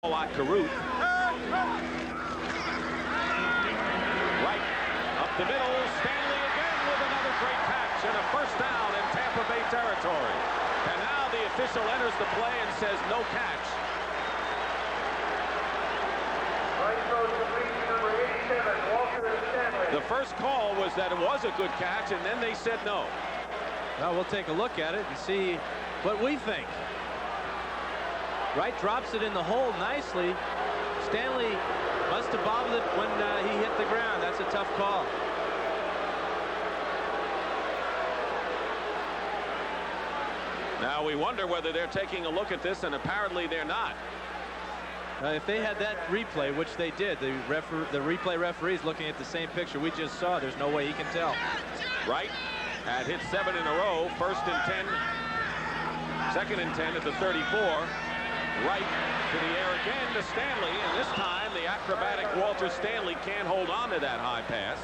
Like Caruth. Right up the middle. Stanley again with another great catch and a first down in Tampa Bay territory. And now the official enters the play and says no catch. The first call was that it was a good catch, and then they said no. Well, we'll take a look at it and see what we think. Wright drops it in the hole nicely. Stanley must have bobbled it when he hit the ground. That's a tough call. Now we wonder whether they're taking a look at this, and apparently they're not. If they had that replay, which they did, the replay referee is looking at the same picture we just saw. There's no way he can tell. Wright had hit 7 in a row. First and 10. Second and 10 at the 34. Right to the air again to Stanley, and this time the acrobatic Walter Stanley can't hold on to that high pass.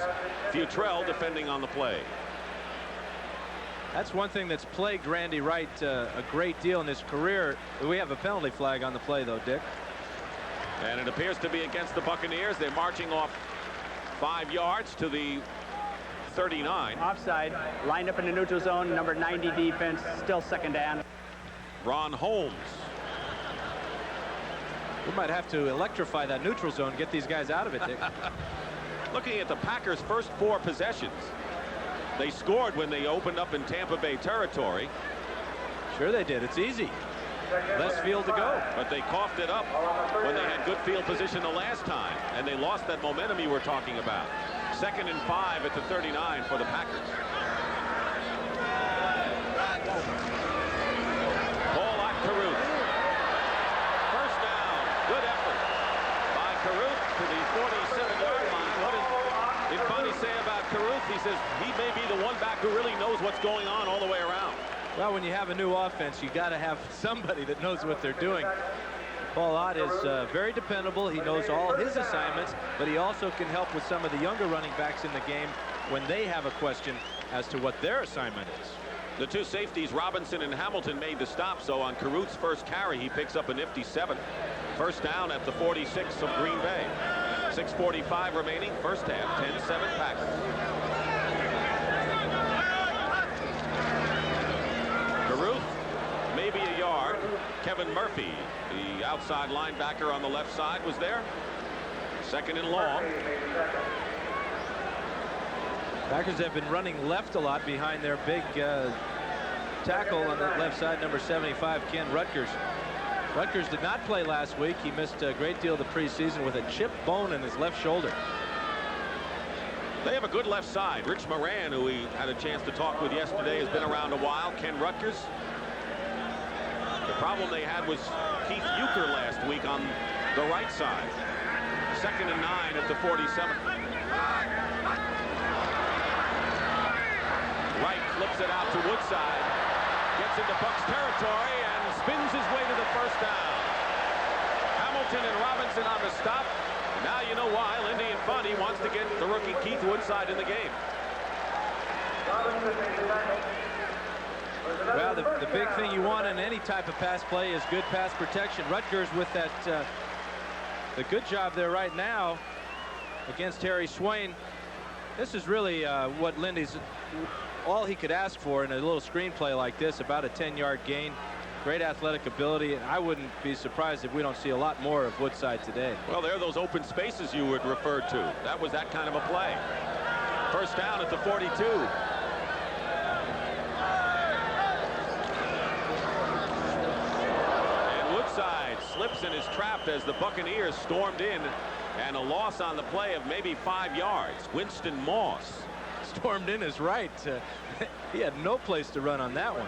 Futrell defending on the play. That's one thing that's plagued Randy Wright a great deal in his career. We have a penalty flag on the play, though, Dick. And it appears to be against the Buccaneers. They're marching off 5 yards to the 39. Offside, lined up in the neutral zone, number 90 defense, still second down. Ron Holmes. We might have to electrify that neutral zone and get these guys out of it, Dick. Looking at the Packers' first 4 possessions. They scored when they opened up in Tampa Bay territory. Sure they did. It's easy. Less field to go. But they coughed it up when they had good field position the last time, and they lost that momentum you were talking about. Second and 5 at the 39 for the Packers. Ball at Caruth. First down. Good effort by Caruth to the 47-yard line. What did Bonnie say about Caruth? He says he may be the one back who really knows what's going on all the way around. Well, when you have a new offense, you got to have somebody that knows what they're doing. Paul Ott is very dependable. He knows all his assignments, but he also can help with some of the younger running backs in the game when they have a question as to what their assignment is. The two safeties, Robinson and Hamilton, made the stop, so on Caruth's first carry, he picks up a nifty 7. First down at the 46 of Green Bay. 6:45 remaining, first half, 10-7 Packers. Caruth, maybe a yard. Kevin Murphy, the outside linebacker on the left side, was there. Second and long. Packers have been running left a lot behind their big tackle on the left side, number 75, Ken Rutgers. Rutgers did not play last week. He missed a great deal of the preseason with a chipped bone in his left shoulder. They have a good left side. Rich Moran, who we had a chance to talk with yesterday, has been around a while. Ken Rutgers. The problem they had was Keith Euchre last week on the right side. Second and 9 at the 47. Wright flips it out to Woodside. Gets into Bucs territory and spins his way to the first down. Hamilton and Robinson on the stop. Now you know why Lindy Infante wants to get the rookie Keith Woodside in the game. Well, the big thing you want in any type of pass play is good pass protection. Rutgers with that the good job there right now against Harry Swain. This is really what Lindy's all he could ask for in a little screenplay like this, about a 10-yard gain. Great athletic ability, and I wouldn't be surprised if we don't see a lot more of Woodside today. Well, there are those open spaces you would refer to. That was that kind of a play. First down at the 42. And Woodside slips and is trapped as the Buccaneers stormed in, and a loss on the play of maybe 5 yards. Winston Moss. Stormed in is right. He had no place to run on that one.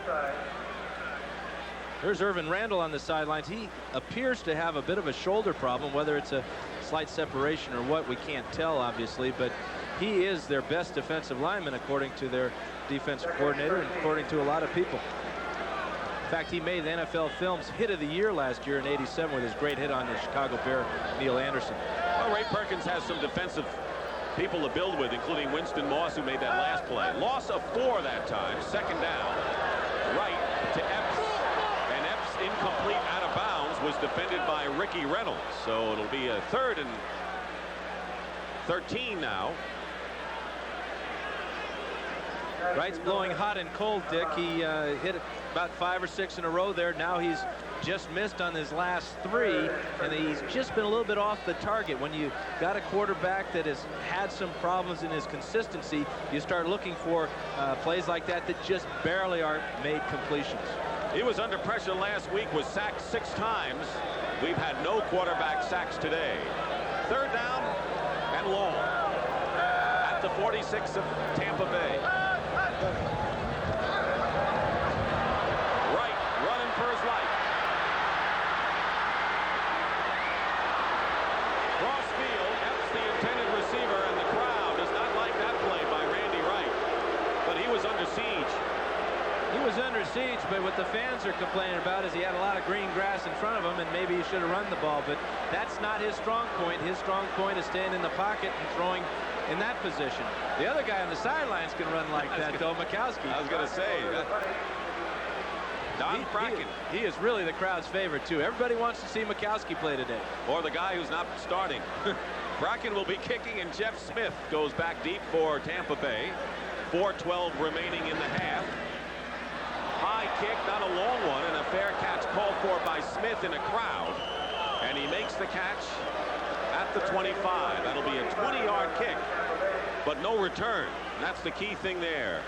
There's Irvin Randall on the sidelines. He appears to have a bit of a shoulder problem, whether it's a slight separation or what, we can't tell, obviously, but he is their best defensive lineman according to their defensive coordinator and according to a lot of people. In fact, he made the NFL Films Hit of the Year last year in '87 with his great hit on the Chicago Bear, Neil Anderson. Well, Ray Perkins has some defensive people to build with, including Winston Moss, who made that last play. Loss of 4 that time. Second down. Right to Epps. And Epps incomplete, out of bounds, was defended by Ricky Reynolds. So it'll be a 3rd and 13 now. Wright's blowing hot and cold, Dick. He hit about 5 or 6 in a row there. Now he's just missed on his last 3, and he's just been a little bit off the target. When you got a quarterback that has had some problems in his consistency, you start looking for plays like that that just barely are made completions. He was under pressure last week, was sacked 6 times. We've had no quarterback sacks today. 3rd down and long at the 46 of Tampa Bay. Wright running for his life. Cross field, that's the intended receiver, and the crowd does not like that play by Randy Wright. But he was under siege. He was under siege, but what the fans are complaining about is he had a lot of green grass in front of him, and maybe he should have run the ball. But that's not his strong point. His strong point is staying in the pocket and throwing in that position. The other guy on the sidelines can run like that, though, Mikowski. I was going to say that. Don Bracken. He is really the crowd's favorite, too. Everybody wants to see Mikowski play today. Or the guy who's not starting. Bracken will be kicking, and Jeff Smith goes back deep for Tampa Bay. 4:12 remaining in the half. High kick, not a long one, and a fair catch called for by Smith in a crowd. And he makes the catch at the 25. That'll be a 20-yard kick, but no return. And that's the key thing there.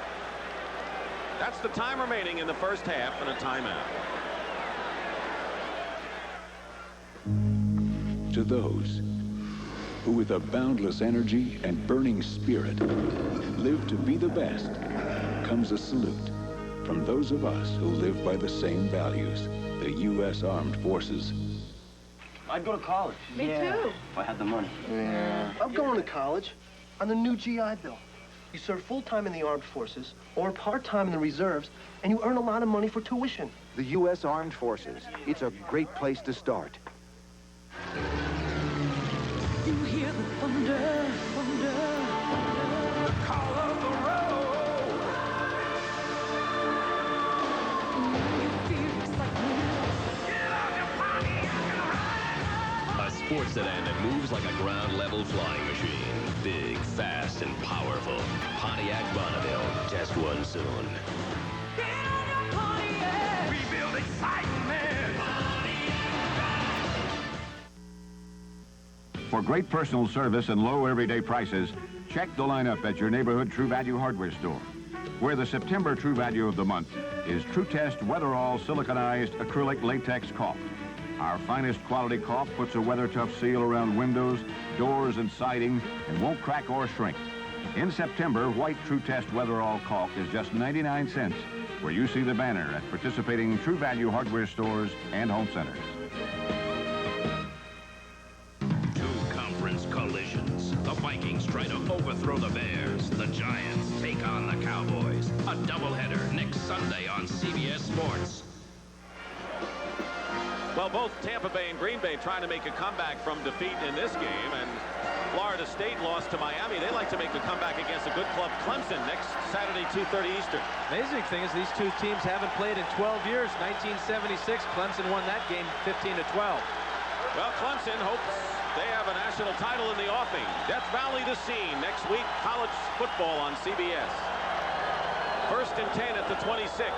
That's the time remaining in the first half and a timeout. To those who with a boundless energy and burning spirit live to be the best comes a salute from those of us who live by the same values, the U.S. Armed Forces. I'd go to college. Me too. If I had the money. Yeah. I'm going to college on the new GI Bill. You serve full-time in the armed forces or part-time in the reserves, and you earn a lot of money for tuition. The U.S. Armed Forces. It's a great place to start. You hear the thunder, thunder, the call of the road. You feel excitement. Get out your Pontiac and ride. A sports sedan that moves like a ground-level flying machine. Big, fast, and powerful. Pontiac Bonneville. Test one soon. Get on your Pontiac. We build excitement. For great personal service and low everyday prices, check the lineup at your neighborhood True Value hardware store, where the September True Value of the month is True Test Weatherall siliconized acrylic latex caulk. Our finest quality caulk puts a weather-tough seal around windows, doors, and siding and won't crack or shrink. In September, white True Test Weatherall caulk is just 99 cents, where you see the banner at participating True Value hardware stores and home centers. Two conference collisions. The Vikings try to overthrow the Bears. The Giants take on the Cowboys. A doubleheader next Sunday on CBS Sports. Well, both Tampa Bay and Green Bay trying to make a comeback from defeat in this game, and Florida State lost to Miami. They like to make the comeback against a good club, Clemson, next Saturday, 2:30 Eastern. Amazing thing is these two teams haven't played in 12 years. 1976, Clemson won that game 15-12. Well, Clemson hopes they have a national title in the offing. Death Valley the scene next week, college football on CBS. 1st and 10 at the 26.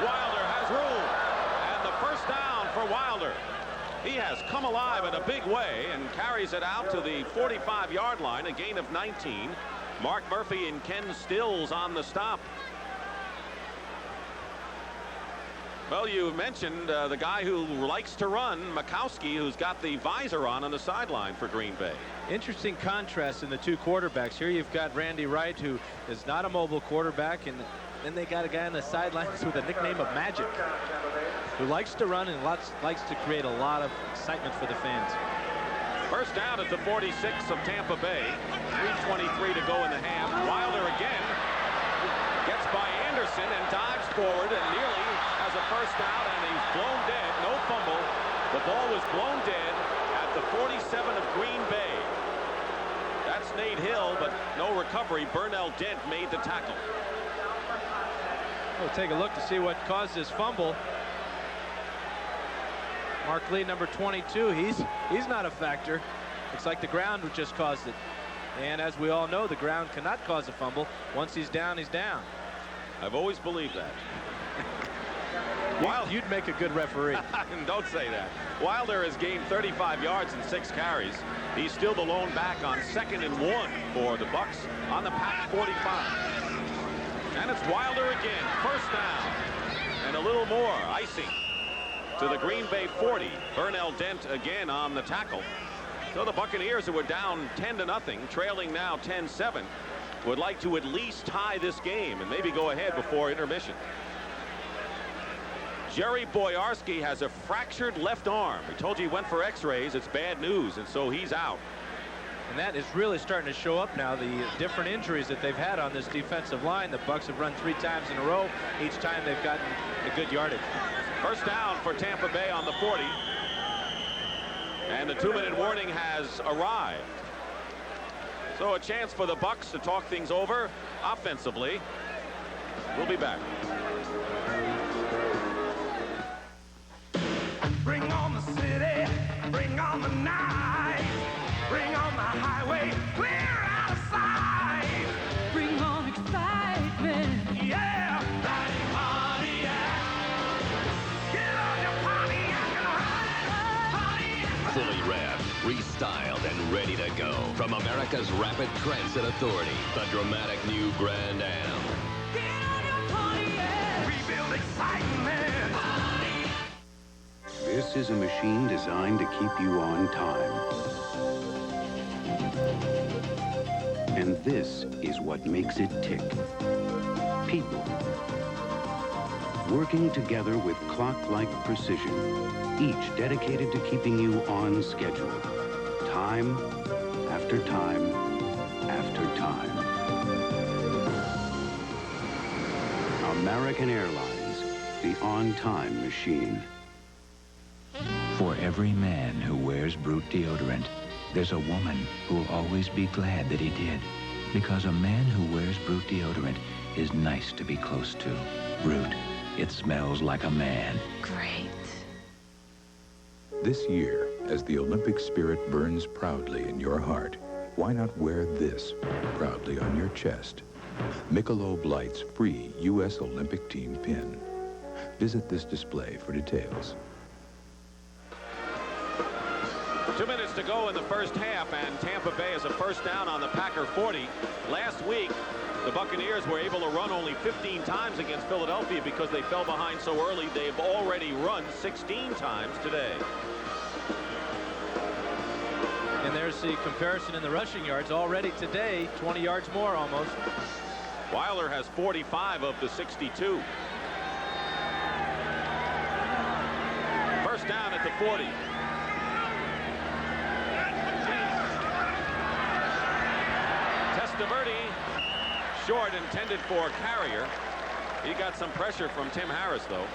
Wilder has room, and the first down for Wilder. He has come alive in a big way and carries it out to the 45-yard line, a gain of 19. Mark Murphy and Ken Stills on the stop. Well, you mentioned the guy who likes to run, Mikowski, who's got the visor on the sideline for Green Bay. Interesting contrast in the two quarterbacks. Here you've got Randy Wright, who is not a mobile quarterback, and then they got a guy on the sidelines with a nickname of Magic, who likes to run and likes to create a lot of excitement for the fans. First down at the 46 of Tampa Bay. 3:23 to go in the half. Wilder again gets by Anderson and dives forward and nearly has a first down, and he's blown dead. No fumble. The ball was blown dead at the 47 of Green Bay. That's Nate Hill, but no recovery. Burnell Dent made the tackle. We'll take a look to see what caused this fumble. Mark Lee, number 22, he's not a factor. It's like the ground just caused it. And as we all know, the ground cannot cause a fumble. Once he's down, he's down. I've always believed that. You'd make a good referee. Don't say that. Wilder has gained 35 yards and 6 carries. He's still the lone back on 2nd and 1 for the Bucks on the Pack 45. And it's Wilder again. First down. And a little more. Icing to the Green Bay 40. Burnell Dent again on the tackle. So the Buccaneers, who were down 10-0, trailing now 10-7, would like to at least tie this game and maybe go ahead before intermission. Jerry Boyarski has a fractured left arm. We told you he went for x-rays. It's bad news, and so he's out. And that is really starting to show up now, the different injuries that they've had on this defensive line. The Bucks have run 3 times in a row. Each time they've gotten a good yardage. First down for Tampa Bay on the 40. And the 2-minute warning has arrived. So a chance for the Bucks to talk things over offensively. We'll be back. Bring on the city, bring on the night, bring on the highway, clear out of sight. Bring on excitement, yeah. Pontiac. Get on your Pontiac and ride. Fully revved, restyled, and ready to go. From America's Rapid Transit Authority, the dramatic new Grand Am. Get on your Pontiac. Rebuild excitement. This is a machine designed to keep you on time. And this is what makes it tick. People. Working together with clock-like precision, each dedicated to keeping you on schedule. Time after time after time. American Airlines, the on-time machine. For every man who wears Brute deodorant, there's a woman who'll always be glad that he did. Because a man who wears Brute deodorant is nice to be close to. Brute, it smells like a man. Great. This year, as the Olympic spirit burns proudly in your heart, why not wear this proudly on your chest? Michelob Light's free U.S. Olympic team pin. Visit this display for details. 2 minutes to go in the first half, and Tampa Bay has a first down on the Packer 40. Last week, the Buccaneers were able to run only 15 times against Philadelphia because they fell behind so early. They've already run 16 times today. And there's the comparison in the rushing yards. Already today, 20 yards more almost. Wilder has 45 of the 62. First down at the 40. Testaverde, short, intended for Carrier. He got some pressure from Tim Harris, though.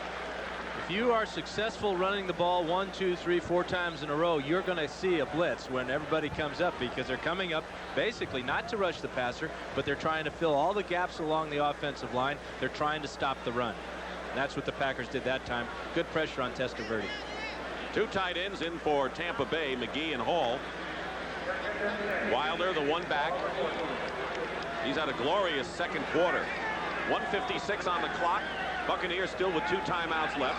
If you are successful running the ball 1, 2, 3, 4 times in a row, you're going to see a blitz when everybody comes up, because they're coming up basically not to rush the passer, but they're trying to fill all the gaps along the offensive line. They're trying to stop the run. And that's what the Packers did that time. Good pressure on Testaverde. 2 tight ends in for Tampa Bay, McGee and Hall. Wilder, the one back. He's had a glorious second quarter. 1:56 on the clock. Buccaneers still with 2 timeouts left.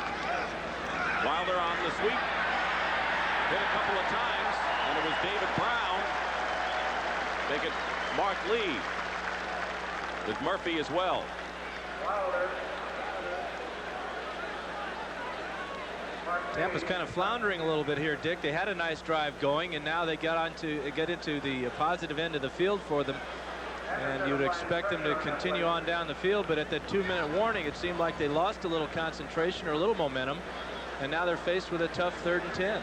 Wilder on the sweep. Hit a couple of times, and it was David Brown. Make it Mark Lee. With Murphy as well. Tampa's kind of floundering a little bit here, Dick. They had a nice drive going, and now they get into the positive end of the field for them. And you would expect them to continue on down the field, but at that 2-minute warning, it seemed like they lost a little concentration or a little momentum, and now they're faced with a tough 3rd and 10.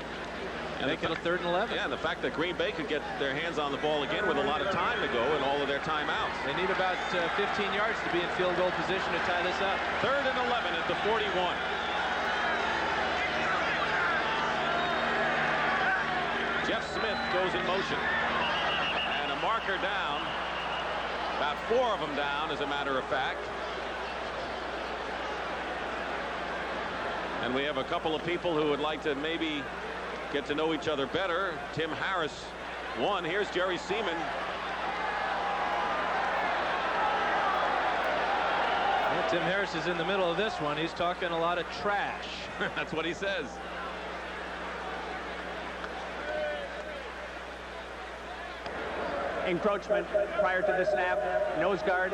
And make it a 3rd and 11. Yeah, and the fact that Green Bay could get their hands on the ball again with a lot of time to go and all of their timeouts. They need about 15 yards to be in field goal position to tie this up. 3rd and 11 at the 41. Jeff Smith goes in motion. And a marker down. About 4 of them down, as a matter of fact. And we have a couple of people who would like to maybe get to know each other better. Tim Harris, one. Here's Jerry Seaman. Well, Tim Harris is in the middle of this one. He's talking a lot of trash. That's what he says. Encroachment prior to the snap. Nose guard.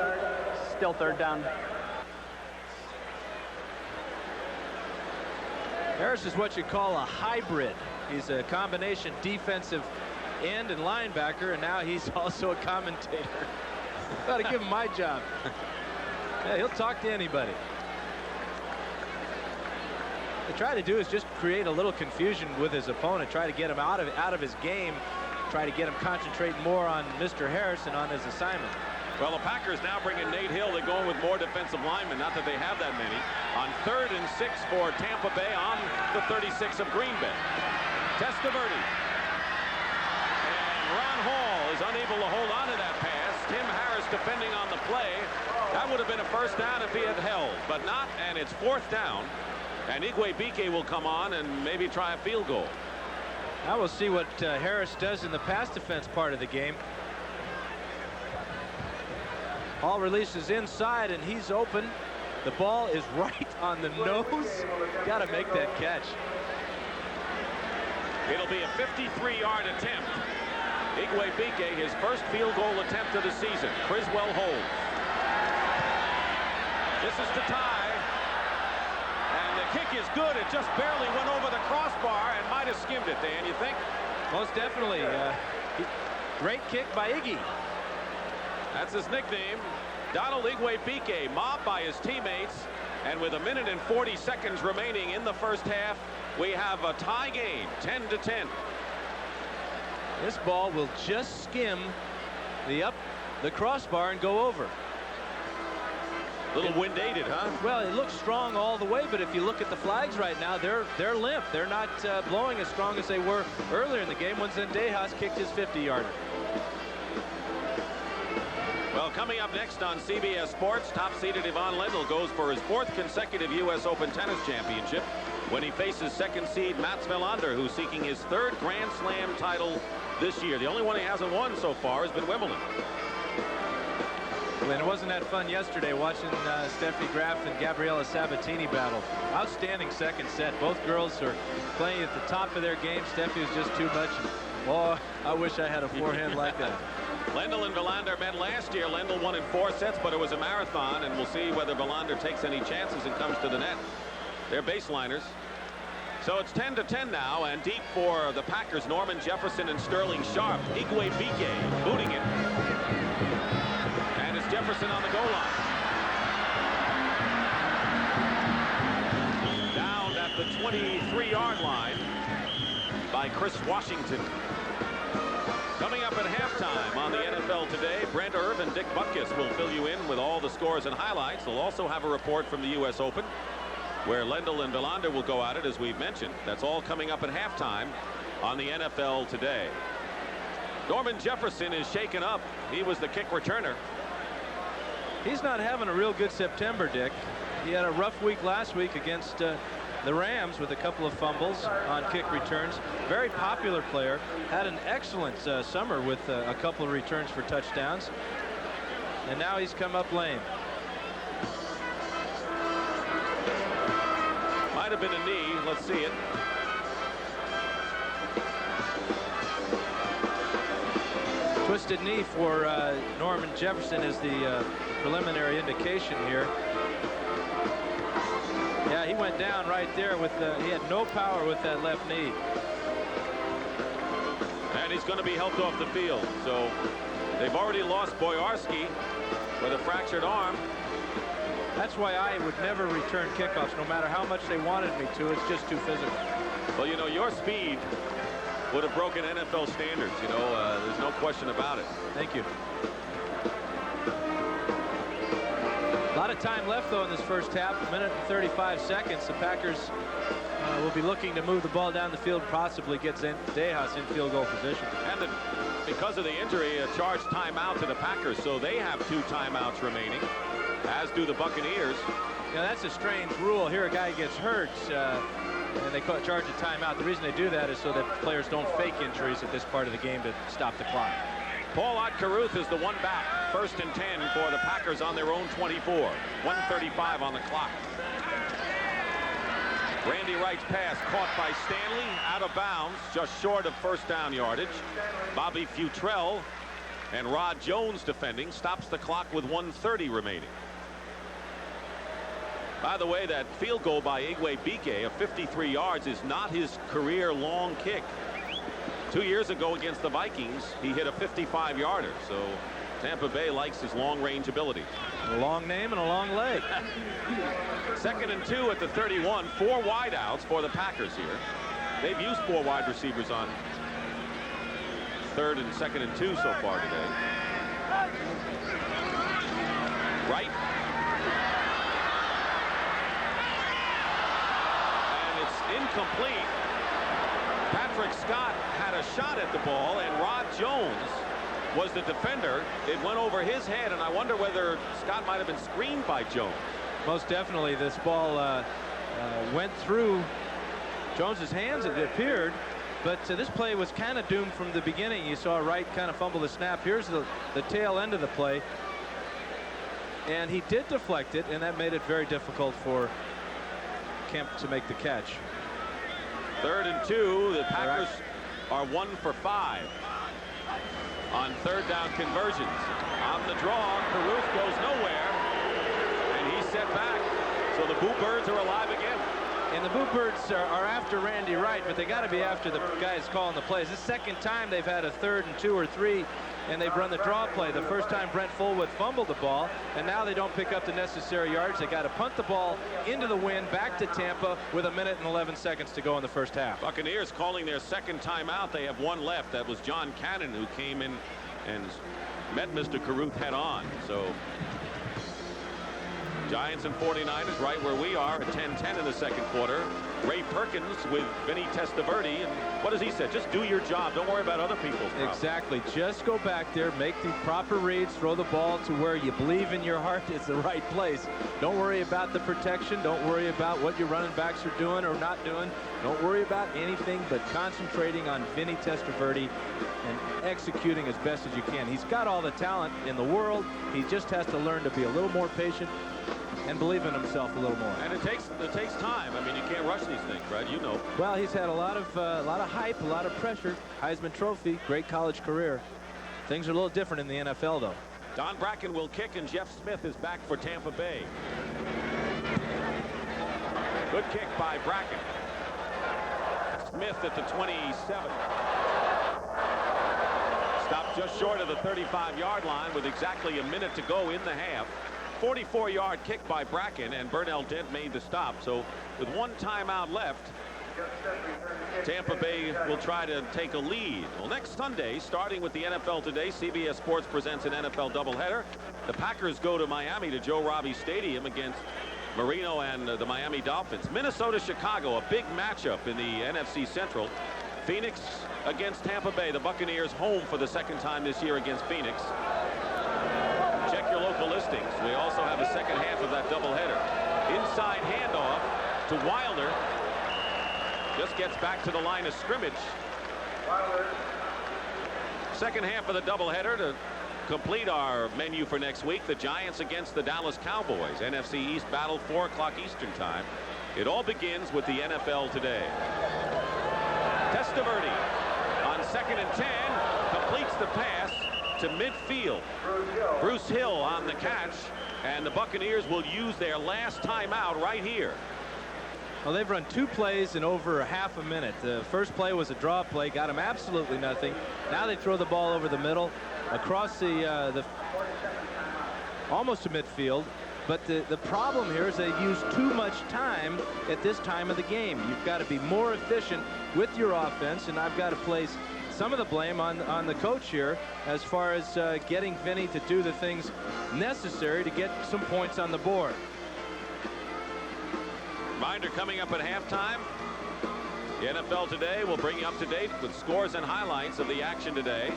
Still third down. Harris is what you call a hybrid. He's a combination defensive end and linebacker, and now he's also a commentator. Got to give him my job. Yeah, he'll talk to anybody. What they try to do is just create a little confusion with his opponent, try to get him out of his game, try to get him concentrating more on Mr. Harris and on his assignment. Well, the Packers now bring in Nate Hill. They're going with more defensive linemen. Not that they have that many. On 3rd and 6 for Tampa Bay on the 36 of Green Bay. Testaverde. And Ron Hall is unable to hold on to that pass. Tim Harris defending on the play. That would have been a first down if he had held, but not, and it's 4th down. And Igwe will come on and maybe try a field goal. Now we'll see what Harris does in the pass defense part of the game. Hall releases inside, and he's open. The ball is right on the nose. Got to make that catch. It'll be a 53-yard attempt. Igwe, his first field goal attempt of the season. Criswell holds. This is to tie. And the kick is good. It just barely went over the crossbar and might have skimmed it, Dan, you think? Most definitely. Great kick by Iggy. That's his nickname. Donald Igwe, mobbed by his teammates. And with 1 minute and 40 seconds remaining in the first half, we have a tie game, 10-10. This ball will just skim the crossbar and go over. A little wind-aided, huh? Well, it looks strong all the way, but if you look at the flags right now, they're limp. They're not blowing as strong as they were earlier in the game when Zendejas kicked his 50-yarder. Well, coming up next on CBS Sports, top-seeded Ivan Lendl goes for his 4th consecutive U.S. Open Tennis Championship when he faces 2nd seed Mats Wilander, who's seeking his 3rd Grand Slam title this year. The only one he hasn't won so far has been Wimbledon. And it wasn't that fun yesterday watching Steffi Graf and Gabriela Sabatini battle. Outstanding second set. Both girls are playing at the top of their game. Steffi was just too much. Oh, I wish I had a forehand like that. Lendl and Wilander met last year. Lendl won in 4 sets, but it was a marathon, and we'll see whether Wilander takes any chances and comes to the net. They're baseliners. So it's 10-10 now, and deep for the Packers, Norman Jefferson and Sterling Sharp. Igwe booting it. And it's Jefferson on the goal line. Down at the 23-yard line by Chris Washington. Coming up at halftime on the NFL Today, Brent Irv and Dick Butkus will fill you in with all the scores and highlights. They'll also have a report from the U.S. Open, where Lendl and Wilander will go at it, as we've mentioned. That's all coming up at halftime on the NFL Today. Norman Jefferson is shaken up. He was the kick returner. He's not having a real good September, Dick. He had a rough week last week against the Rams with a couple of fumbles on kick returns. Very popular player. Had an excellent summer with a couple of returns for touchdowns. And now he's come up lame. Might have been a knee. Let's see it. Twisted knee for Norman Jefferson is the preliminary indication here. Yeah, he went down right there with he had no power with that left knee. And he's going to be helped off the field. So they've already lost Boyarski with a fractured arm. That's why I would never return kickoffs, no matter how much they wanted me to. It's just too physical. Well, you know, your speed would have broken NFL standards. You know, there's no question about it. Thank you. A lot of time left, though, in this first half. 1 minute and 35 seconds. The Packers will be looking to move the ball down the field, possibly get Zendejas in field goal position. And because of the injury, a charged timeout to the Packers, so they have 2 timeouts remaining, as do the Buccaneers. Yeah, that's a strange rule. Here a guy gets hurt, and they charge a timeout. The reason they do that is so that players don't fake injuries at this part of the game to stop the clock. Paul Caruth is the one back. 1st and 10 for the Packers on their own 24. 1:35 on the clock. Randy Wright's pass caught by Stanley, out of bounds, just short of first down yardage. Bobby Futrell and Rod Jones defending, stops the clock with 1:30 remaining. By the way, that field goal by Igwe Bike of 53 yards is not his career long kick. 2 years ago against the Vikings, he hit a 55-yarder. So Tampa Bay likes his long-range ability. A long name and a long leg. 2nd and 2 at the 31. 4 wideouts for the Packers here. They've used 4 wide receivers on 3rd and 2nd and 2 so far today. Right. And it's incomplete. Patrick Scott had a shot at the ball, and Rod Jones was the defender. It went over his head, and I wonder whether Scott might have been screened by Jones. Most definitely. This ball went through Jones's hands, it appeared, but this play was kind of doomed from the beginning. You saw Wright kind of fumble the snap. Here's the tail end of the play, and he did deflect it, and that made it very difficult for Kemp to make the catch. 3rd and 2. The Packers are 1 for 5 on 3rd down conversions. On the draw, Caruth goes nowhere, and he's set back. So the Boo Birds are alive again. And the Boo Birds are after Randy Wright, but they got to be after the guys calling the plays. This second time they've had a 3rd and 2 or 3, and they've run the draw play. The first time Brent Fullwood fumbled the ball, and now they don't pick up the necessary yards. They got to punt the ball into the wind back to Tampa with 1 minute and 11 seconds to go in the first half. Buccaneers calling their 2nd timeout. They have 1 left. That was John Cannon who came in and met Mr. Caruth head on. So Giants and 49ers right where we are at 10-10 in the 2nd quarter. Ray Perkins with Vinny Testaverde, and what does he say? Just do your job. Don't worry about other people's problems. Exactly. Just go back there, make the proper reads, throw the ball to where you believe in your heart is the right place. Don't worry about the protection. Don't worry about what your running backs are doing or not doing. Don't worry about anything but concentrating on Vinny Testaverde and executing as best as you can. He's got all the talent in the world. He just has to learn to be a little more patient and believe in himself a little more. And it takes time. I mean, you can't rush these things, right? You know. Well, he's had a lot of hype, a lot of pressure. Heisman Trophy, great college career. Things are a little different in the NFL, though. Don Bracken will kick, and Jeff Smith is back for Tampa Bay. Good kick by Bracken. Smith at the 27. Stopped just short of the 35-yard line with exactly 1 minute to go in the half. 44-yard kick by Bracken, and Burnell Dent made the stop. So with 1 timeout left, Tampa Bay will try to take a lead. Well, next Sunday, starting with the NFL Today, CBS Sports presents an NFL doubleheader. The Packers go to Miami to Joe Robbie Stadium against Marino and the Miami Dolphins. Minnesota-Chicago, a big matchup in the NFC Central. Phoenix against Tampa Bay. The Buccaneers home for the 2nd time this year against Phoenix. Check your local listings. We also have a 2nd half of that doubleheader. Inside handoff to Wilder. Just gets back to the line of scrimmage. 2nd half of the doubleheader to complete our menu for next week. The Giants against the Dallas Cowboys. NFC East battle, 4 o'clock Eastern time. It all begins with the NFL Today. Testaverde on 2nd and 10 completes the pass to midfield. Bruce Hill on the catch, and the Buccaneers will use their last timeout right here. Well, they've run 2 plays in over half a minute. The first play was a draw play, got them absolutely nothing. Now they throw the ball over the middle, across the almost to midfield. But the problem here is they use too much time at this time of the game. You've got to be more efficient with your offense, and I've got to place some of the blame on the coach here as far as getting Vinny to do the things necessary to get some points on the board. Reminder coming up at halftime. The NFL Today will bring you up to date with scores and highlights of the action today.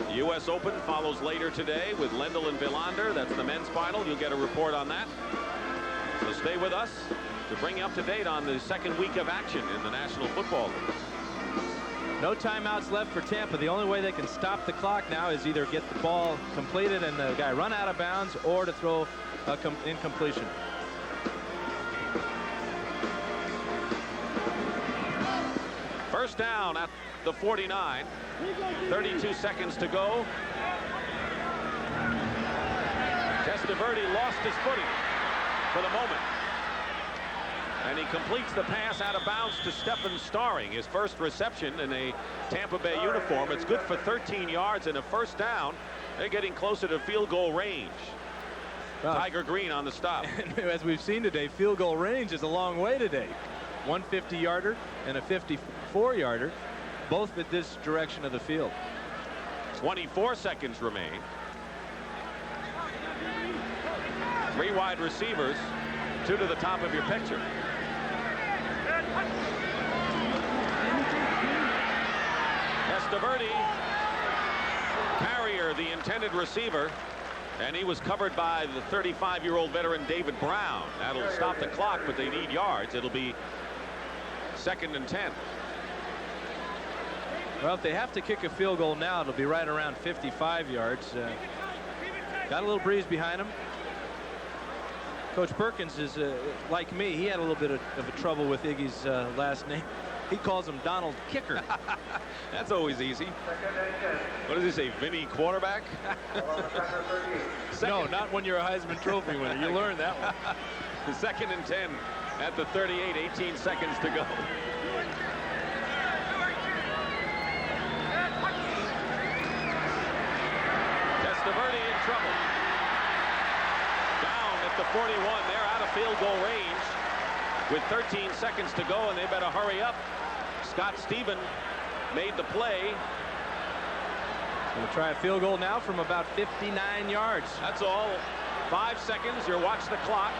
The U.S. Open follows later today with Lendl and Villander. That's the men's final. You'll get a report on that. So stay with us to bring you up to date on the second week of action in the National Football League. No timeouts left for Tampa. The only way they can stop the clock now is either get the ball completed and the guy run out of bounds, or to throw incompletion. First down at the 49. 32 seconds to go. Testaverde lost his footing for the moment. And he completes the pass out of bounds to Stephen Starring, his first reception in a Tampa Bay uniform. It's good for 13 yards and a first down. They're getting closer to field goal range. Tiger Green on the stop. As we've seen today, field goal range is a long way today. One 50-yarder and a 54-yarder, both at this direction of the field. 24 seconds remain. 3 wide receivers, 2 to the top of your picture. Testaverde, Carrier, the intended receiver, and he was covered by the 35-year-old veteran David Brown. That'll stop the clock, but they need yards. It'll be 2nd and 10. Well, if they have to kick a field goal now, it'll be right around 55 yards. Got a little breeze behind him. Coach Perkins is like me. He had a little bit of trouble with Iggy's last name. He calls him Donald Kicker. That's always easy. What does he say, Vinny quarterback? No, not when you're a Heisman Trophy winner. You learn that one. 2nd and 10 at the 38, 18 seconds to go. Testaverde in trouble. Down at the 41. They're out of field goal range with 13 seconds to go, and they better hurry up. Scott Stephen made the play. Going to try a field goal now from about 59 yards. That's all. 5 seconds. You're watching the clock.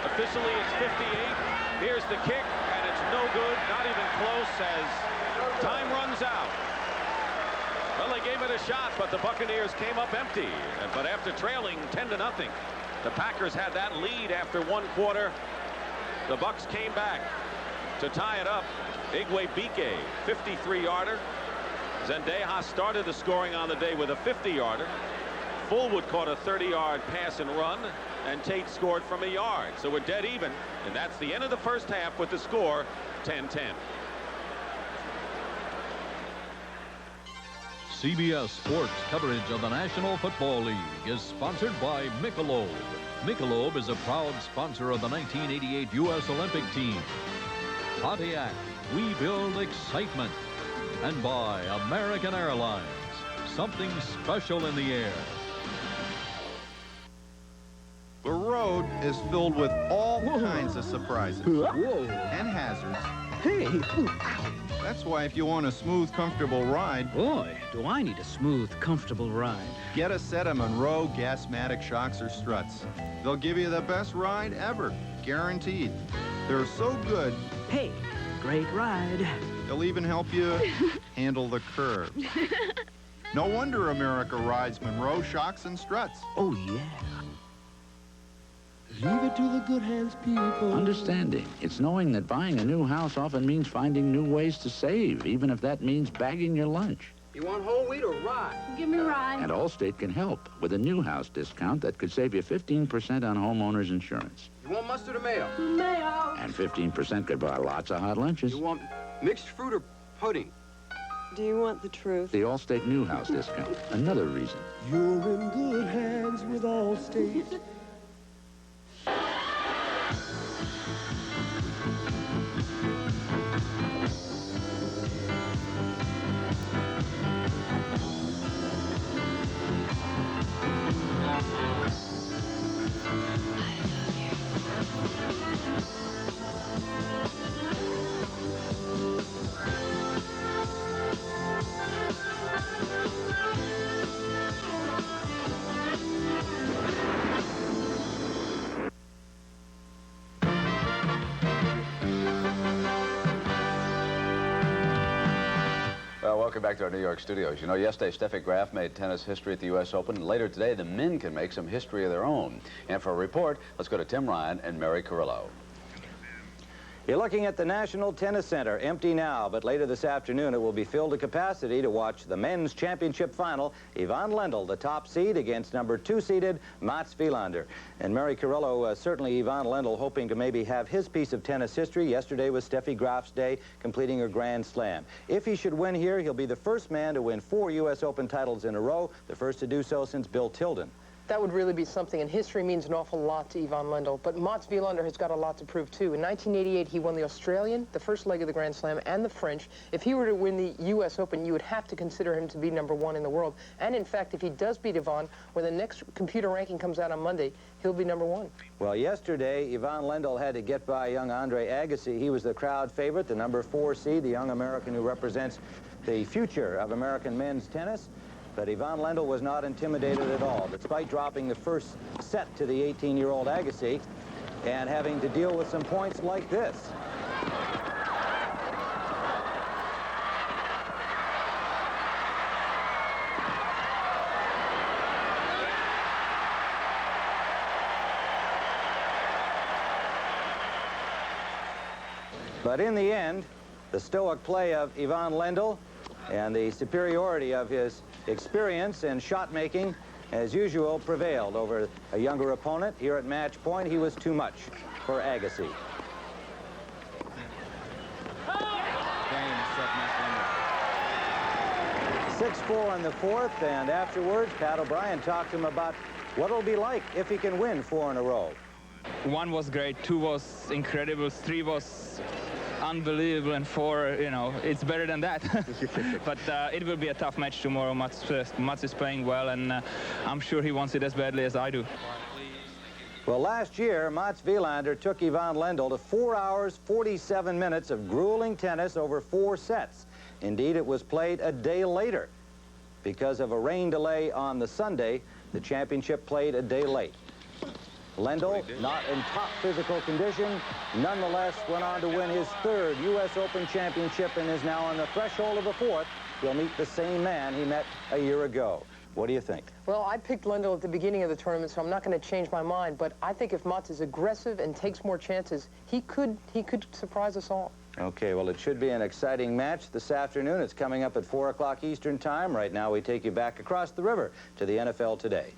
Officially, it's 58. Here's the kick, and it's no good. Not even close as time runs out. Well, they gave it a shot, but the Buccaneers came up empty. But after trailing 10-0, the Packers had that lead after 1 quarter. The Bucs came back to tie it up. Igwe-Bike, 53-yarder. Zendejas started the scoring on the day with a 50-yarder. Fullwood caught a 30-yard pass and run, and Tate scored from a yard. So we're dead even, and that's the end of the first half with the score 10-10. CBS Sports coverage of the National Football League is sponsored by Michelob. Michelob is a proud sponsor of the 1988 U.S. Olympic team. Pontiac, we build excitement. And by American Airlines, something special in the air. The road is filled with all kinds of surprises. And hazards. Hey! Ow. That's why if you want a smooth, comfortable ride... Boy, do I need a smooth, comfortable ride. Get a set of Monroe Gasmatic shocks or struts. They'll give you the best ride ever, guaranteed. They're so good... Hey, great ride. They'll even help you handle the curve. No wonder America rides Monroe shocks and struts. Oh, yeah. Leave it to the good hands, people. Understanding. It's knowing that buying a new house often means finding new ways to save, even if that means bagging your lunch. You want whole wheat or rye? Give me rye. And Allstate can help with a new house discount that could save you 15% on homeowners insurance. You want mustard or mayo? Mayo. And 15% could buy lots of hot lunches. You want mixed fruit or pudding? Do you want the truth? The Allstate new house discount. Another reason. You're in good hands with Allstate. Welcome back to our New York studios. You know, yesterday Steffi Graf made tennis history at the U.S. Open. And later today, the men can make some history of their own. And for a report, let's go to Tim Ryan and Mary Carrillo. You're looking at the National Tennis Center, empty now, but later this afternoon it will be filled to capacity to watch the men's championship final. Ivan Lendl, the top seed, against number 2-seeded Mats Wilander. And Mary Carrillo, certainly Ivan Lendl hoping to maybe have his piece of tennis history. Yesterday was Steffi Graf's day, completing her Grand Slam. If he should win here, he'll be the first man to win 4 U.S. Open titles in a row, the first to do so since Bill Tilden. That would really be something, and history means an awful lot to Ivan Lendl. But Mats Wilander has got a lot to prove, too. In 1988, he won the Australian, the first leg of the Grand Slam, and the French. If he were to win the U.S. Open, you would have to consider him to be #1 in the world. And, in fact, if he does beat Ivan, when the next computer ranking comes out on Monday, he'll be #1. Well, yesterday, Ivan Lendl had to get by young Andre Agassi. He was the crowd favorite, the number 4 seed, the young American who represents the future of American men's tennis. But Ivan Lendl was not intimidated at all, despite dropping the first set to the 18-year-old Agassi and having to deal with some points like this. But in the end, the stoic play of Ivan Lendl and the superiority of his experience and shot-making, as usual, prevailed over a younger opponent. Here at match point, he was too much for Agassi. 6-4 in the fourth, and afterwards, Pat O'Brien talked to him about what it'll be like if he can win 4 in a row. 1 was great, 2 was incredible, 3 was unbelievable, and 4, you know, it's better than that. But it will be a tough match tomorrow. Mats is playing well, and I'm sure he wants it as badly as I do. Well, last year, Mats Wilander took Ivan Lendl to 4 hours, 47 minutes of grueling tennis over 4 sets. Indeed, it was played a day later. Because of a rain delay on the Sunday, the championship played a day late. Lendl, not in top physical condition, nonetheless went on to win his 3rd U.S. Open championship and is now on the threshold of the 4th. He'll meet the same man he met a year ago. What do you think? Well, I picked Lendl at the beginning of the tournament, so I'm not going to change my mind. But I think if Mats is aggressive and takes more chances, he could surprise us all. Okay, well, it should be an exciting match this afternoon. It's coming up at 4 o'clock Eastern Time. Right now, we take you back across the river to the NFL Today.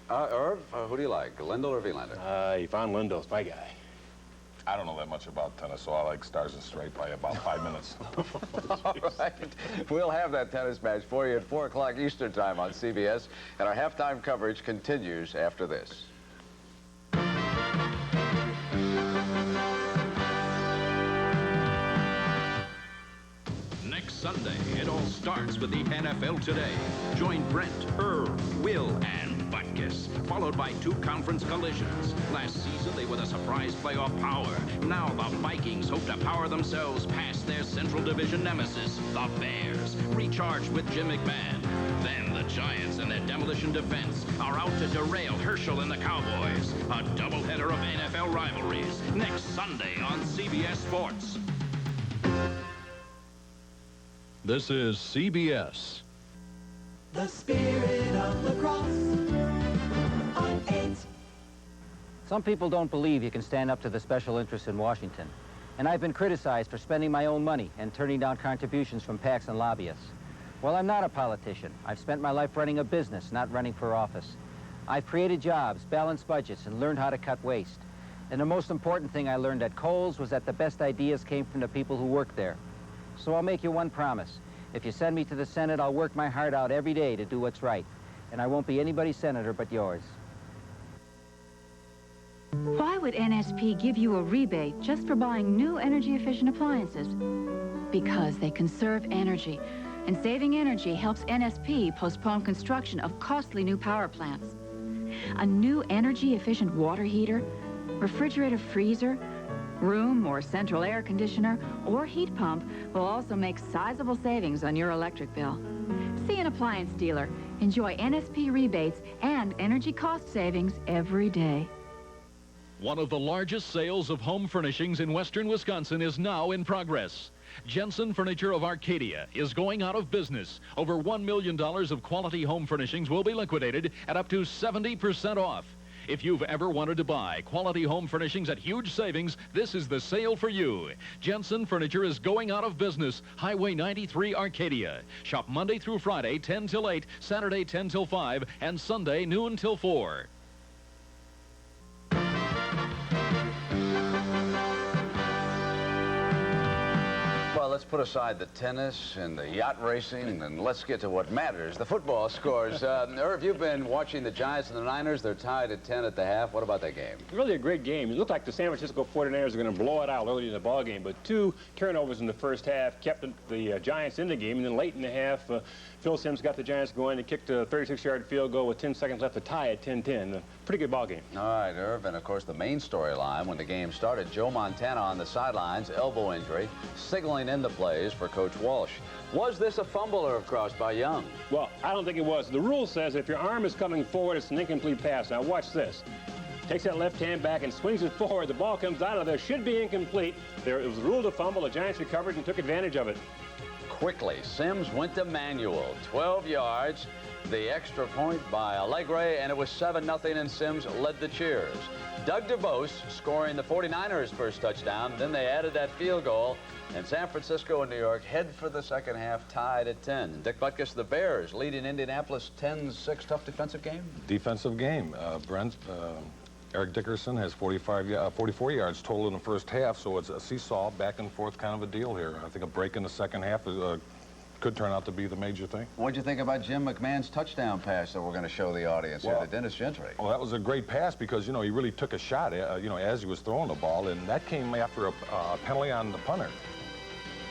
Irv, who do you like, Lendl or Wilander? Ivan Lendl's my guy. I don't know that much about tennis, so I like Stars and Straight by about 5 minutes. All right. We'll have that tennis match for you at 4 o'clock Eastern Time on CBS, and our halftime coverage continues after this. Next Sunday, it all starts with the NFL Today. Join Brent, Irv, Will, and Butkus, followed by 2 conference collisions. Last season, they were the surprise playoff power. Now the Vikings hope to power themselves past their Central Division nemesis, the Bears, recharged with Jim McMahon. Then the Giants and their demolition defense are out to derail Herschel and the Cowboys. A doubleheader of NFL rivalries next Sunday on CBS Sports. This is CBS. The spirit of lacrosse on 8. Some people don't believe you can stand up to the special interests in Washington. And I've been criticized for spending my own money and turning down contributions from PACs and lobbyists. Well, I'm not a politician. I've spent my life running a business, not running for office. I've created jobs, balanced budgets, and learned how to cut waste. And the most important thing I learned at Kohl's was that the best ideas came from the people who work there. So I'll make you one promise. If you send me to the Senate, I'll work my heart out every day to do what's right. And I won't be anybody's senator but yours. Why would NSP give you a rebate just for buying new energy-efficient appliances? Because they conserve energy. And saving energy helps NSP postpone construction of costly new power plants. A new energy-efficient water heater, refrigerator freezer, room or central air conditioner, or heat pump will also make sizable savings on your electric bill. See an appliance dealer. Enjoy NSP rebates and energy cost savings every day. One of the largest sales of home furnishings in western Wisconsin is now in progress. Jensen Furniture of Arcadia is going out of business. Over $1 million of quality home furnishings will be liquidated at up to 70% off. If you've ever wanted to buy quality home furnishings at huge savings, this is the sale for you. Jensen Furniture is going out of business. Highway 93 Arcadia. Shop Monday through Friday 10 till 8, Saturday 10 till 5, and Sunday noon till 4. Well, let's put aside the tennis and the yacht racing, and let's get to what matters, the football scores. Irv, you've been watching the Giants and the Niners. They're tied at 10 at the half. What about that game? Really a great game. It looked like the San Francisco 49ers are going to blow it out early in the ball game, but 2 turnovers in the first half kept the Giants in the game, and then late in the half, Phil Simms got the Giants going. They kicked a 36-yard field goal with 10 seconds left to tie at 10-10. Pretty good ball game. All right, Irv, and of course the main storyline when the game started, Joe Montana on the sidelines, elbow injury, signaling in the plays for Coach Walsh. Was this a fumble or crossed by Young? Well, I don't think it was. The rule says if your arm is coming forward, it's an incomplete pass. Now watch this. Takes that left hand back and swings it forward. The ball comes out of there. Should be incomplete. It was ruled a fumble. The Giants recovered and took advantage of it. Quickly, Simms went to Manuel. 12 yards. The extra point by Allegre, and it was 7-0, and Simms led the cheers. Doug DeBose scoring the 49ers' first touchdown. Then they added that field goal, and San Francisco and New York head for the second half, tied at 10. Dick Butkus, the Bears leading Indianapolis 10-6. Tough defensive game? Defensive game. Brent, Eric Dickerson has 44 yards total in the first half, so it's a seesaw, back and forth kind of a deal here. I think a break in the second half could turn out to be the major thing. What'd you think about Jim McMahon's touchdown pass that we're going to show the audience here to Dennis Gentry? Well, that was a great pass because, you know, he really took a shot, you know, as he was throwing the ball, and that came after a penalty on the punter.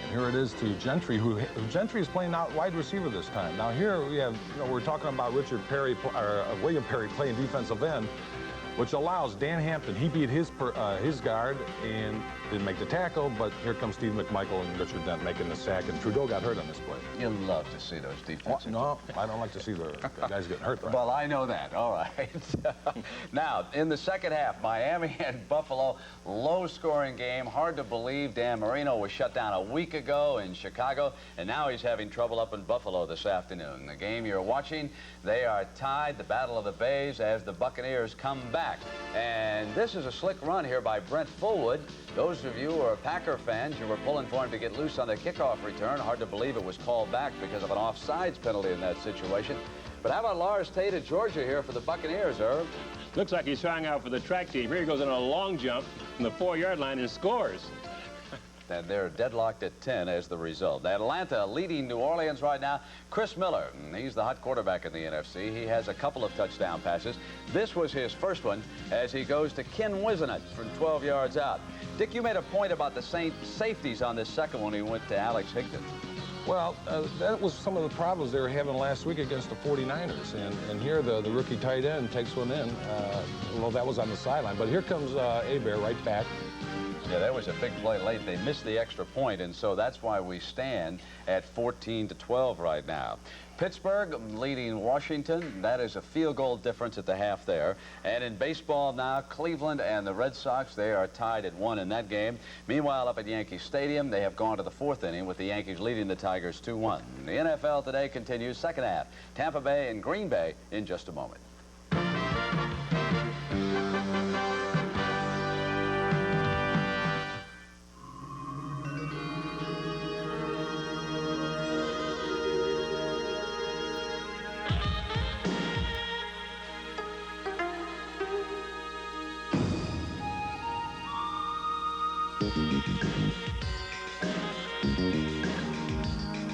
And here it is to Gentry, who Gentry is playing out wide receiver this time. Now here we have, you know, we're talking about William Perry playing defensive end, which allows Dan Hampton. He beat his guard and didn't make the tackle, but here comes Steve McMichael and Richard Dent making the sack, and Trudeau got hurt on this play. You love to see those defensive. No, I don't like to see the guys getting hurt. Right? Well, I know that. All right. Now, in the second half, Miami and Buffalo, low-scoring game. Hard to believe Dan Marino was shut down a week ago in Chicago, and now he's having trouble up in Buffalo this afternoon. The game you're watching, they are tied, the Battle of the Bays, as the Buccaneers come back. And this is a slick run here by Brent Fullwood. Those of you who are Packer fans, you were pulling for him to get loose on the kickoff return. Hard to believe it was called back because of an offsides penalty in that situation. But how about Lars Tate of Georgia here for the Buccaneers, Irv? Looks like he's trying out for the track team. Here he goes on a long jump from the 4-yard line and scores. And they're deadlocked at 10 as the result. Atlanta leading New Orleans right now. Chris Miller, he's the hot quarterback in the NFC. He has a couple of touchdown passes. This was his first one as he goes to Ken Wisenut from 12 yards out. Dick, you made a point about the safeties on this second one. He went to Alex Higdon. Well, that was some of the problems they were having last week against the 49ers. And here the rookie tight end takes one in. Well, that was on the sideline. But here comes Hebert right back. Yeah, that was a big play late. They missed the extra point, and so that's why we stand at 14-12 right now. Pittsburgh leading Washington. That is a field goal difference at the half there. And in baseball now, Cleveland and the Red Sox, they are tied at 1 in that game. Meanwhile, up at Yankee Stadium, they have gone to the 4th inning with the Yankees leading the Tigers 2-1. The NFL today continues second half. Tampa Bay and Green Bay in just a moment.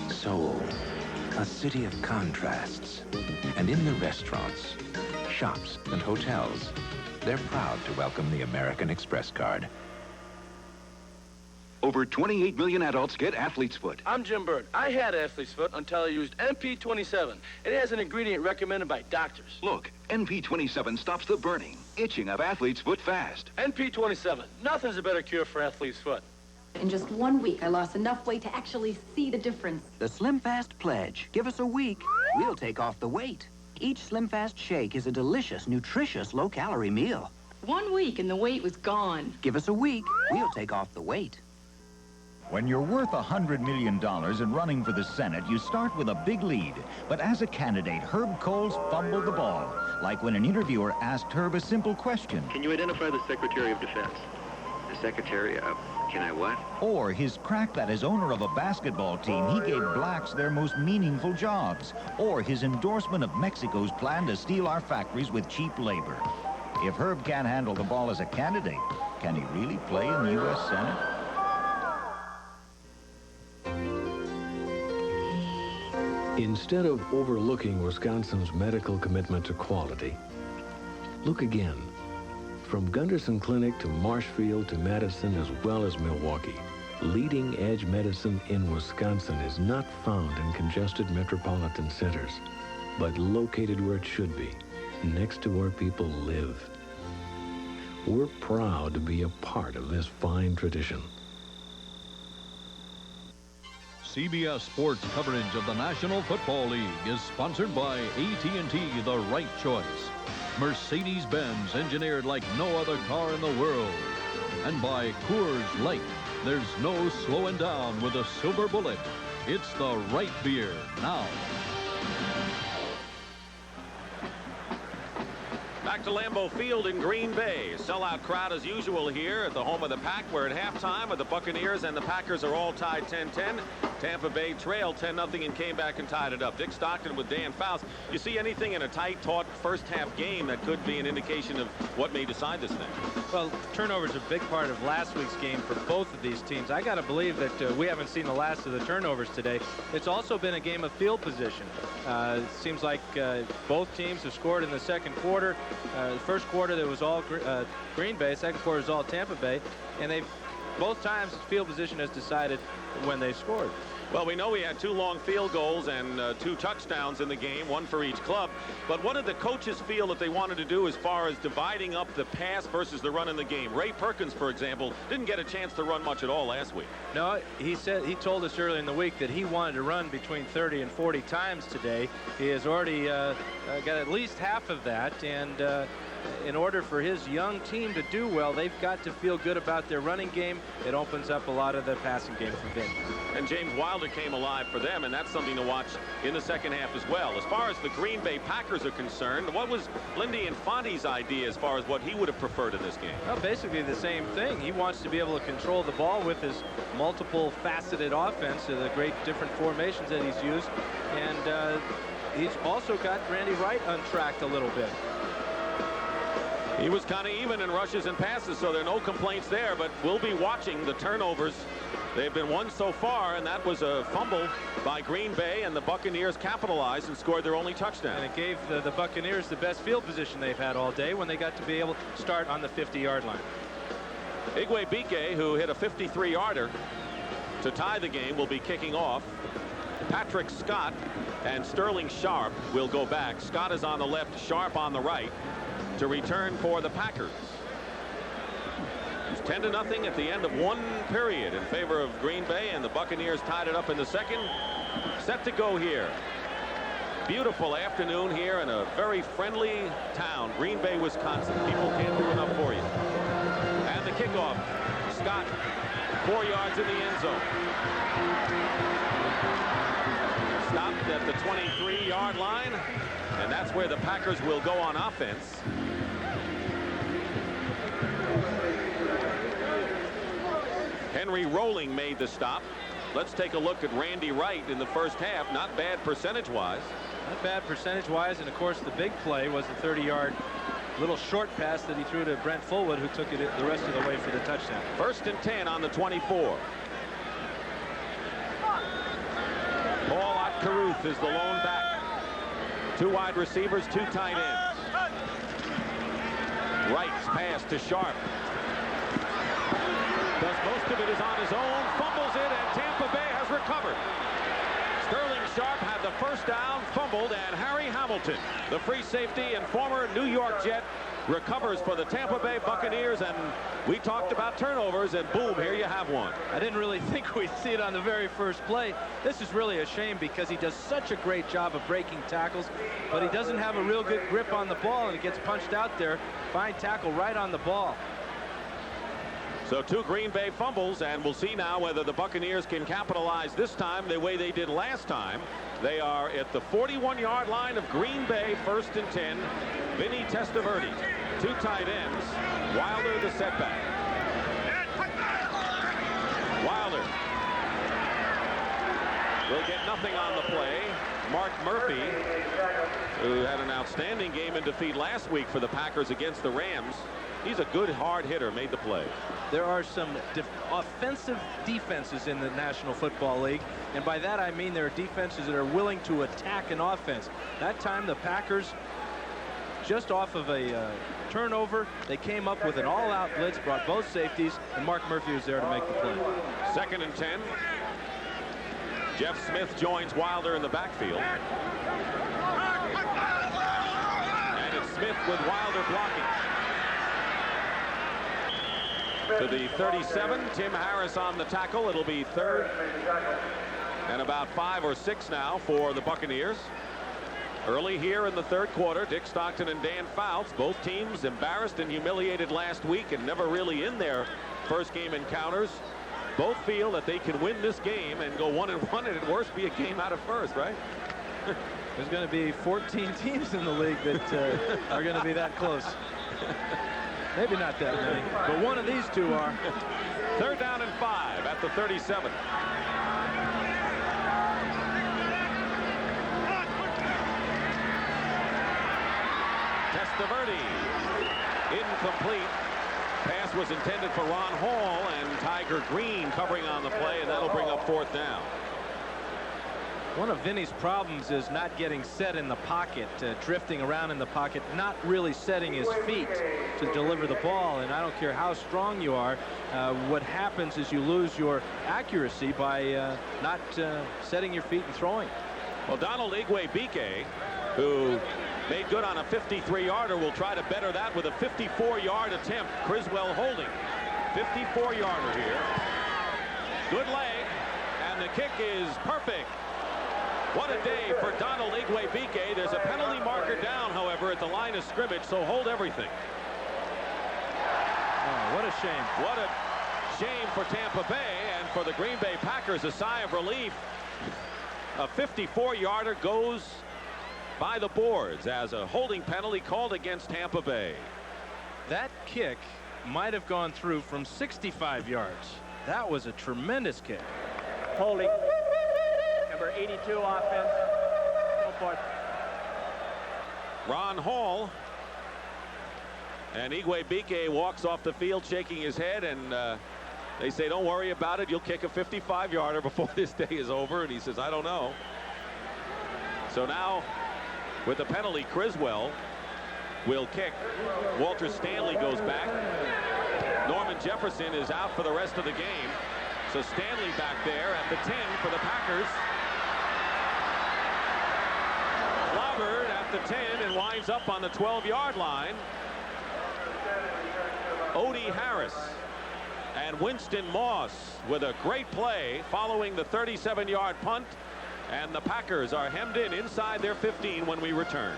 Seoul, a city of contrasts. And in the restaurants, shops, and hotels, they're proud to welcome the American Express card. Over 28 million adults get athlete's foot. I'm Jim Bird. I had athlete's foot until I used NP27. It has an ingredient recommended by doctors. Look, NP27 stops the burning, itching of athlete's foot fast. NP27. Nothing's a better cure for athlete's foot. In just 1 week, I lost enough weight to actually see the difference. The Slim Fast Pledge. Give us a week. We'll take off the weight. Each Slim Fast shake is a delicious, nutritious, low-calorie meal. 1 week and the weight was gone. Give us a week. We'll take off the weight. When you're worth $100 million and running for the Senate, you start with a big lead. But as a candidate, Herb Coles fumbled the ball, like when an interviewer asked Herb a simple question. Can you identify the Secretary of Defense? The Secretary of... Can I what? Or his crack that as owner of a basketball team, he gave blacks their most meaningful jobs. Or his endorsement of Mexico's plan to steal our factories with cheap labor. If Herb can't handle the ball as a candidate, can he really play in the U.S. Senate? Instead of overlooking Wisconsin's medical commitment to quality, look again. From Gunderson Clinic to Marshfield to Madison as well as Milwaukee, leading-edge medicine in Wisconsin is not found in congested metropolitan centers, but located where it should be, next to where people live. We're proud to be a part of this fine tradition. CBS Sports coverage of the National Football League is sponsored by AT&T, the right choice. Mercedes-Benz, engineered like no other car in the world. And by Coors Light, there's no slowing down with a silver bullet. It's the right beer now. Back to Lambeau Field in Green Bay. Sellout crowd as usual here at the home of the Pack. We're at halftime with the Buccaneers and the Packers are all tied 10-10. Tampa Bay trailed 10-0 and came back and tied it up. Dick Stockton with Dan Faust. You see anything in a tight, taut first half game that could be an indication of what may decide this thing? Well, turnovers are a big part of last week's game for both of these teams. I got to believe that we haven't seen the last of the turnovers today. It's also been a game of field position. It seems like both teams have scored in the second quarter. The first quarter, there was all Green Bay. Second quarter is all Tampa Bay. And both times field position has decided when they scored. Well, we know we had 2 long field goals and 2 touchdowns in the game, 1 for each club. But what did the coaches feel that they wanted to do as far as dividing up the pass versus the run in the game? Ray Perkins, for example, didn't get a chance to run much at all last week. No, he told us earlier in the week that he wanted to run between 30 and 40 times today. He has already got at least half of that, and in order for his young team to do well, they've got to feel good about their running game. It opens up a lot of the passing game for Vinny. And James Wilder came alive for them, and that's something to watch in the second half as well. As far as the Green Bay Packers are concerned, what was Lindy Infanti's idea as far as what he would have preferred in this game? Well, basically the same thing. He wants to be able to control the ball with his multiple faceted offense, the great different formations that he's used. And he's also got Randy Wright untracked a little bit. He was kind of even in rushes and passes, so there are no complaints there, but we'll be watching the turnovers. They've been won so far, and that was a fumble by Green Bay, and the Buccaneers capitalized and scored their only touchdown. And it gave the Buccaneers the best field position they've had all day when they got to be able to start on the 50-yard line. Igwe Bike, who hit a 53-yarder to tie the game, will be kicking off. Patrick Scott and Sterling Sharp will go back. Scott is on the left, Sharp on the right, to return for the Packers. It's 10-0 at the end of 1 period in favor of Green Bay, and the Buccaneers tied it up in the second. Set to go here. Beautiful afternoon here in a very friendly town, Green Bay, Wisconsin. People can't do enough for you. And the kickoff. Scott, 4 yards in the end zone. Stopped at the 23-yard line, and that's where the Packers will go on offense. Henry Rolling made the stop. Let's take a look at Randy Wright in the first half. Not bad percentage-wise. Not bad percentage-wise, and of course the big play was the 30-yard little short pass that he threw to Brent Fullwood, who took it the rest of the way for the touchdown. 1st and 10 on the 24. Paul Otkaruth is the lone back. 2 wide receivers, 2 tight ends. Wright's pass to Sharp. Does most of it is on his own, fumbles it, and Tampa Bay has recovered. Sterling Sharp had the first down, fumbled, and Harry Hamilton, the free safety and former New York Jet, recovers for the Tampa Bay Buccaneers, and we talked about turnovers, and boom, here you have one. I didn't really think we'd see it on the very first play. This is really a shame because he does such a great job of breaking tackles, but he doesn't have a real good grip on the ball, and it gets punched out there. Fine tackle right on the ball. So 2 Green Bay fumbles, and we'll see now whether the Buccaneers can capitalize this time the way they did last time. They are at the 41-yard line of Green Bay, 1st and 10. Vinny Testaverde, 2 tight ends. Wilder the setback. Wilder will get nothing on the play. Mark Murphy, who had an outstanding game in defeat last week for the Packers against the Rams. He's a good hard hitter, made the play. There are some offensive defenses in the National Football League, and by that I mean there are defenses that are willing to attack an offense. That time the Packers, just off of a turnover, they came up with an all-out blitz, brought both safeties, and Mark Murphy was there to make the play. 2nd and 10. Jeff Smith joins Wilder in the backfield. And it's Smith with Wilder blocking. To the 37, Tim Harris on the tackle. It'll be 3rd and about 5 or 6 now for the Buccaneers. Early here in the 3rd quarter, Dick Stockton and Dan Fouts, both teams embarrassed and humiliated last week and never really in their first game encounters. Both feel that they can win this game and go 1-1 and at worst be a game out of first, right? There's going to be 14 teams in the league that are going to be that close. Maybe not that many, but one of these two are. 3rd down and 5 at the 37. Testaverde, incomplete. Pass was intended for Ron Hall, and Tiger Green covering on the play, and that'll bring up 4th down. One of Vinny's problems is not getting set in the pocket, drifting around in the pocket, not really setting his feet to deliver the ball. And I don't care how strong you are, what happens is you lose your accuracy by not setting your feet and throwing. Well, Donald Igwe-Bike, who made good on a 53-yarder, will try to better that with a 54-yard attempt. Criswell holding. 54-yarder here. Good leg, and the kick is perfect. What a day for Donald Igwe-Bike. There's a penalty marker down, however, at the line of scrimmage, so hold everything. Oh, what a shame. What a shame for Tampa Bay, and for the Green Bay Packers, a sigh of relief. A 54-yarder goes by the boards as a holding penalty called against Tampa Bay. That kick might have gone through from 65 yards. That was a tremendous kick. Holding. Number 82 offense. Go for it. Ron Hall. And Igwe-Bike walks off the field shaking his head, and they say, don't worry about it. You'll kick a 55-yarder before this day is over. And he says, I don't know. So now, with the penalty, Criswell will kick. Walter Stanley goes back. Norman Jefferson is out for the rest of the game. So Stanley back there at the 10 for the Packers. Clobbered at the 10 and winds up on the 12-yard line. Odie Harris and Winston Moss with a great play following the 37-yard punt. And the Packers are hemmed in inside their 15 when we return.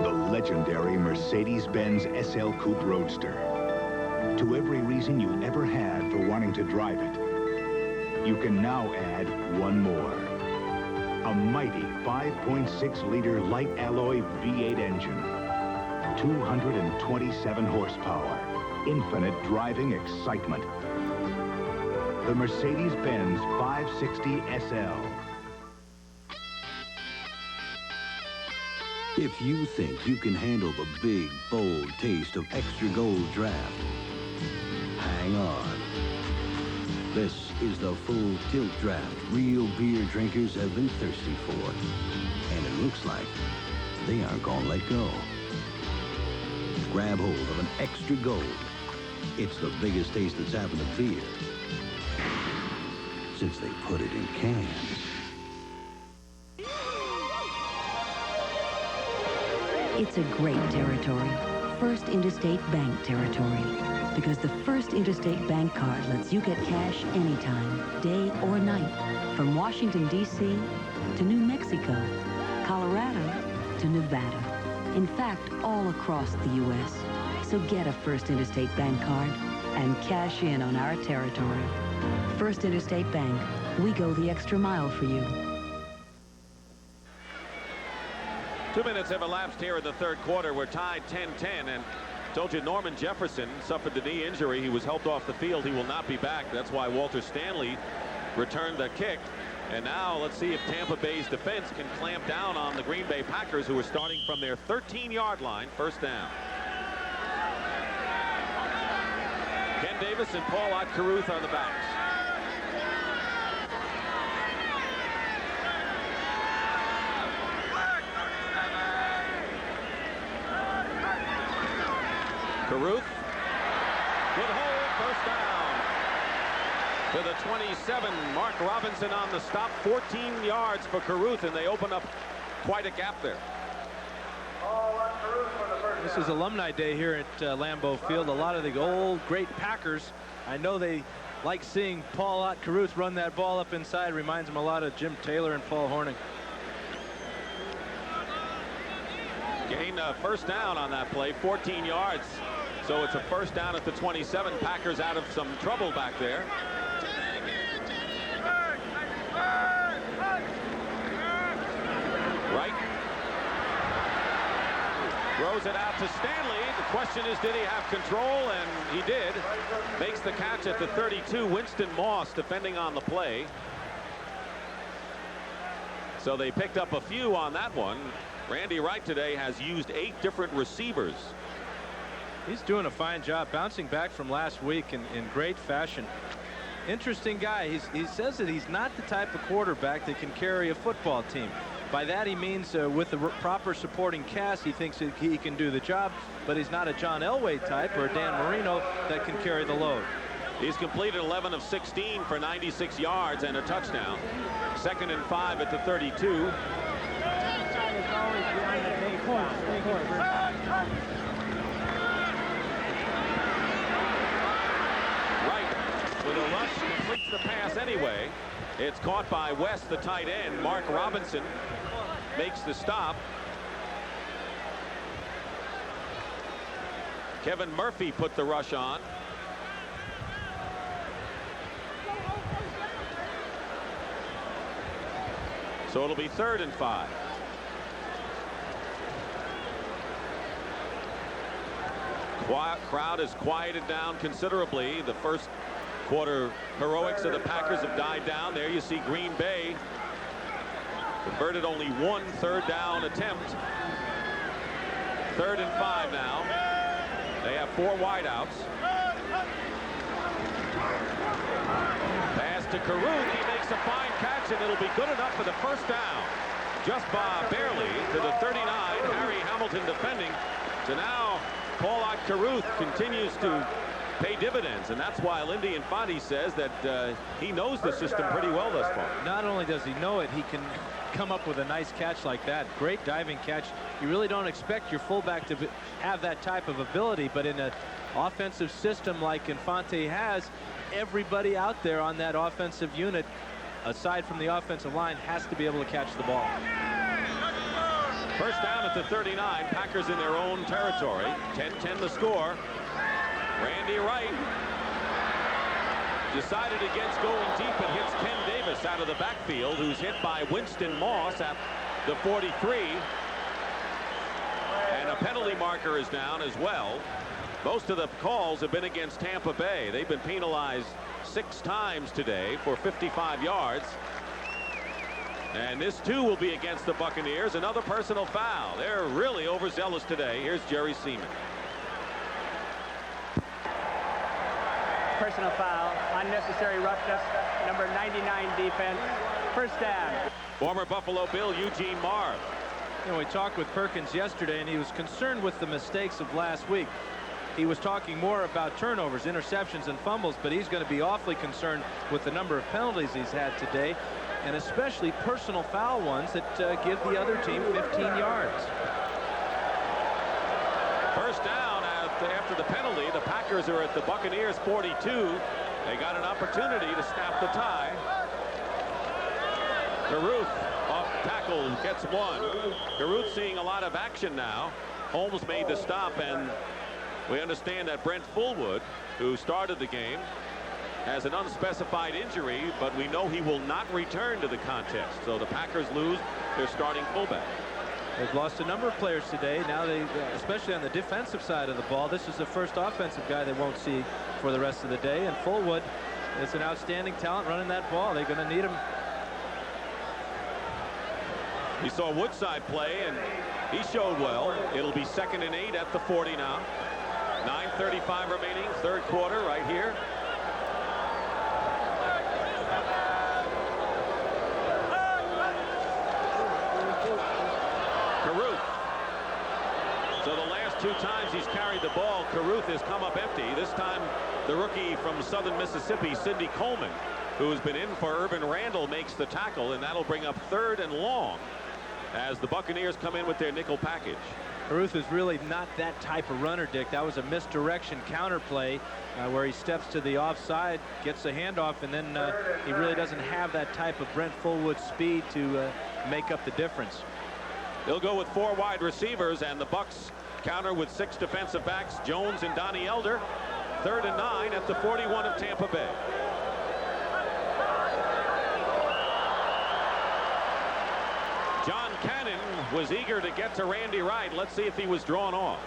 The legendary Mercedes-Benz SL Coupe Roadster. To every reason you ever had for wanting to drive it, you can now add one more. A mighty 5.6-liter light alloy V8 engine. 227 horsepower. Infinite driving excitement. The Mercedes-Benz 560 SL. If you think you can handle the big, bold taste of extra gold draft, hang on. This is the full tilt draft real beer drinkers have been thirsty for. And it looks like they aren't gonna let go. Grab hold of an extra gold. It's the biggest taste that's happened to beer since they put it in cans. It's a great territory. First Interstate Bank territory. Because the First Interstate Bank card lets you get cash anytime, day or night. From Washington, D.C. to New Mexico, Colorado to Nevada. In fact, all across the U.S. So get a First Interstate Bank card and cash in on our territory. First Interstate Bank, we go the extra mile for you. 2 minutes have elapsed here in the third quarter. We're tied 10-10, and told you Norman Jefferson suffered the knee injury. He was helped off the field. He will not be back. That's why Walter Stanley returned the kick. And now let's see if Tampa Bay's defense can clamp down on the Green Bay Packers, who are starting from their 13-yard line. First down. Ken Davis and Paul Ott-Carruth on the backs. Carruth, good hold, first down. To the 27, Mark Robinson on the stop, 14 yards for Carruth, and they open up quite a gap there. This is Alumni Day here at Lambeau Field. A lot of the old great Packers, I know they like seeing Paul Ott-Carruth run that ball up inside. Reminds them a lot of Jim Taylor and Paul Hornung. Gain first down on that play, 14 yards. So it's a first down at the 27. Packers out of some trouble back there. Right. Throws it out to Stanley. The question is, did he have control? And he did. Makes the catch at the 32. Winston Moss defending on the play. So they picked up a few on that one. Randy Wright today has used 8 different receivers. He's doing a fine job bouncing back from last week in great fashion. Interesting guy. He says that he's not the type of quarterback that can carry a football team. By that he means with the proper supporting cast, he thinks that he can do the job, but he's not a John Elway type or a Dan Marino that can carry the load. He's completed 11 of 16 for 96 yards and a touchdown. 2nd and 5 at the 32. With a rush, completes the pass anyway. It's caught by West, the tight end. Mark Robinson makes the stop. Kevin Murphy put the rush on. So it'll be 3rd and 5. Crowd has quieted down considerably. The first quarter heroics of the Packers have died down. There you see Green Bay converted only 1 third down attempt. 3rd and 5 now. They have 4 wideouts. Pass to Carruth. He makes a fine catch, and it'll be good enough for the first down. Just barely to the 39. Harry Hamilton defending. So now Paul Ott-Carruth continues to pay dividends, and that's why Lindy Infante says that he knows the system pretty well thus far. Not only does he know it, he can come up with a nice catch like that. Great diving catch. You really don't expect your fullback to have that type of ability, but in an offensive system like Infante has, everybody out there on that offensive unit, aside from the offensive line, has to be able to catch the ball. First down at the 39. Packers in their own territory. 10-10 the score. Randy Wright decided against going deep and hits Ken Davis out of the backfield, who's hit by Winston Moss at the 43. And a penalty marker is down as well. Most of the calls have been against Tampa Bay. They've been penalized 6 times today for 55 yards. And this too will be against the Buccaneers. Another personal foul. They're really overzealous today. Here's Jerry Seaman. Personal foul, unnecessary roughness, number 99 defense, first down. Former Buffalo Bill Eugene Marv. You know, we talked with Perkins yesterday, and he was concerned with the mistakes of last week. He was talking more about turnovers, interceptions, and fumbles, but he's going to be awfully concerned with the number of penalties he's had today, and especially personal foul ones that give the other team 15 yards. First down after the penalty. The Packers are at the Buccaneers 42. They got an opportunity to snap the tie. Caruth off tackle gets one. Caruth seeing a lot of action now. Holmes made the stop, and we understand that Brent Fullwood, who started the game, has an unspecified injury, but we know he will not return to the contest. So the Packers lose their starting fullback. They've lost a number of players today. Now they, especially on the defensive side of the ball, this is the first offensive guy they won't see for the rest of the day. And Fullwood is an outstanding talent running that ball. They're going to need him. We saw Woodside play, and he showed well. It'll be 2nd and 8 at the 40 now. 9:35 remaining, third quarter right here. So the last 2 times he's carried the ball, Caruth has come up empty. This time, the rookie from Southern Mississippi, Cindy Coleman, who has been in for Urban Randall, makes the tackle, and that'll bring up 3rd and long as the Buccaneers come in with their nickel package. Caruth is really not that type of runner, Dick. That was a misdirection counter play where he steps to the offside, gets the handoff, and then he really doesn't have that type of Brent Fullwood speed to make up the difference. They'll go with 4 wide receivers, and the Bucs counter with 6 defensive backs, Jones and Donnie Elder. 3rd and 9 at the 41 of Tampa Bay. John Cannon was eager to get to Randy Wright. Let's see if he was drawn off.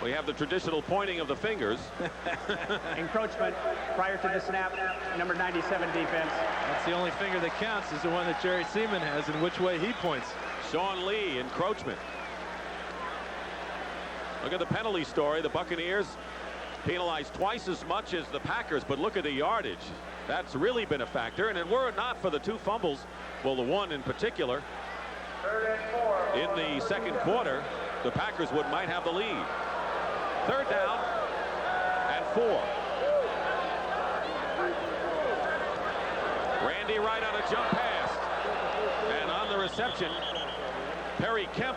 We have the traditional pointing of the fingers. Encroachment prior to the snap, number 97 defense. That's the only finger that counts, is the one that Jerry Seaman has, and which way he points. Sean Lee, encroachment. Look at the penalty story. The Buccaneers penalized twice as much as the Packers, but look at the yardage. That's really been a factor, and were it not for the 2 fumbles, well, the one in particular, in the second quarter, the Packers might have the lead. 3rd down and 4. Randy Wright on a jump pass, and on the reception, Perry Kemp.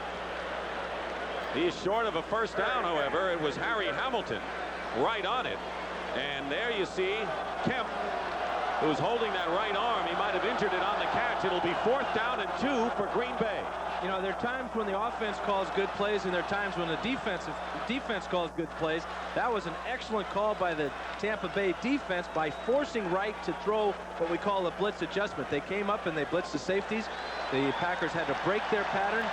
He is short of a first down, however. It was Harry Hamilton right on it, and there you see Kemp, who's holding that right arm. He might have injured it on the catch. It'll be 4th down and 2 for Green Bay. You know, there are times when the offense calls good plays, and there are times when the defense calls good plays. That was an excellent call by the Tampa Bay defense by forcing Wright to throw what we call a blitz adjustment. They came up and they blitzed the safeties. The Packers had to break their pattern,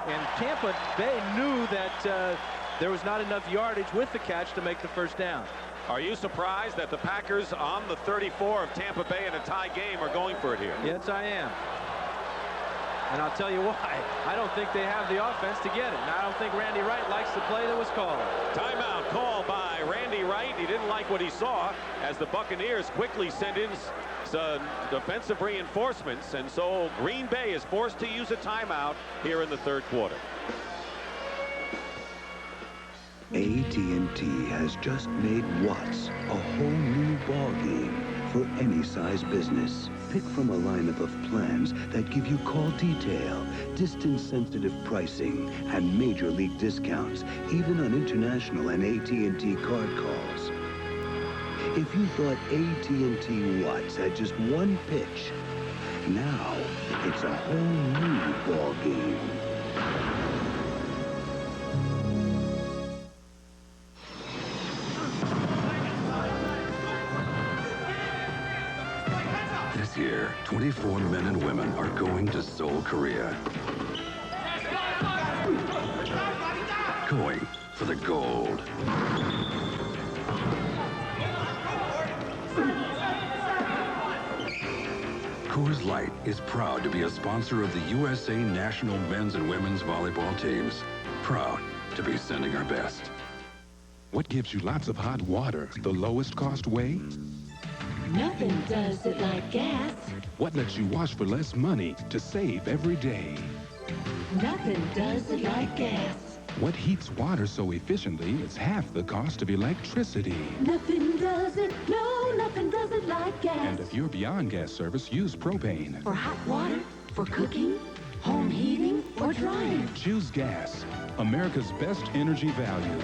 and Tampa Bay knew that there was not enough yardage with the catch to make the first down. Are you surprised that the Packers on the 34 of Tampa Bay in a tie game are going for it here? Yes, I am. And I'll tell you why. I don't think they have the offense to get it. And I don't think Randy Wright likes the play that was called. Timeout call by Randy Wright. He didn't like what he saw as the Buccaneers quickly sent in some defensive reinforcements. And so Green Bay is forced to use a timeout here in the 3rd quarter. AT&T has just made Watts a whole new ballgame for any size business. Pick from a lineup of plans that give you call detail, distance-sensitive pricing, and major league discounts, even on international and AT&T card calls. If you thought AT&T Watts had just one pitch, now it's a whole new ballgame. This year, 24 men and women are going to Seoul, Korea. Going for the gold. Coors Light is proud to be a sponsor of the USA National Men's and Women's Volleyball teams. Proud to be sending our best. What gives you lots of hot water the lowest cost way? Nothing does it like gas. What lets you wash for less money to save every day? Nothing does it like gas. What heats water so efficiently it's half the cost of electricity? Nothing does it, no, nothing does it like gas. And if you're beyond gas service, use propane. For hot water, for cooking, home heating, or drying. Choose gas, America's best energy value.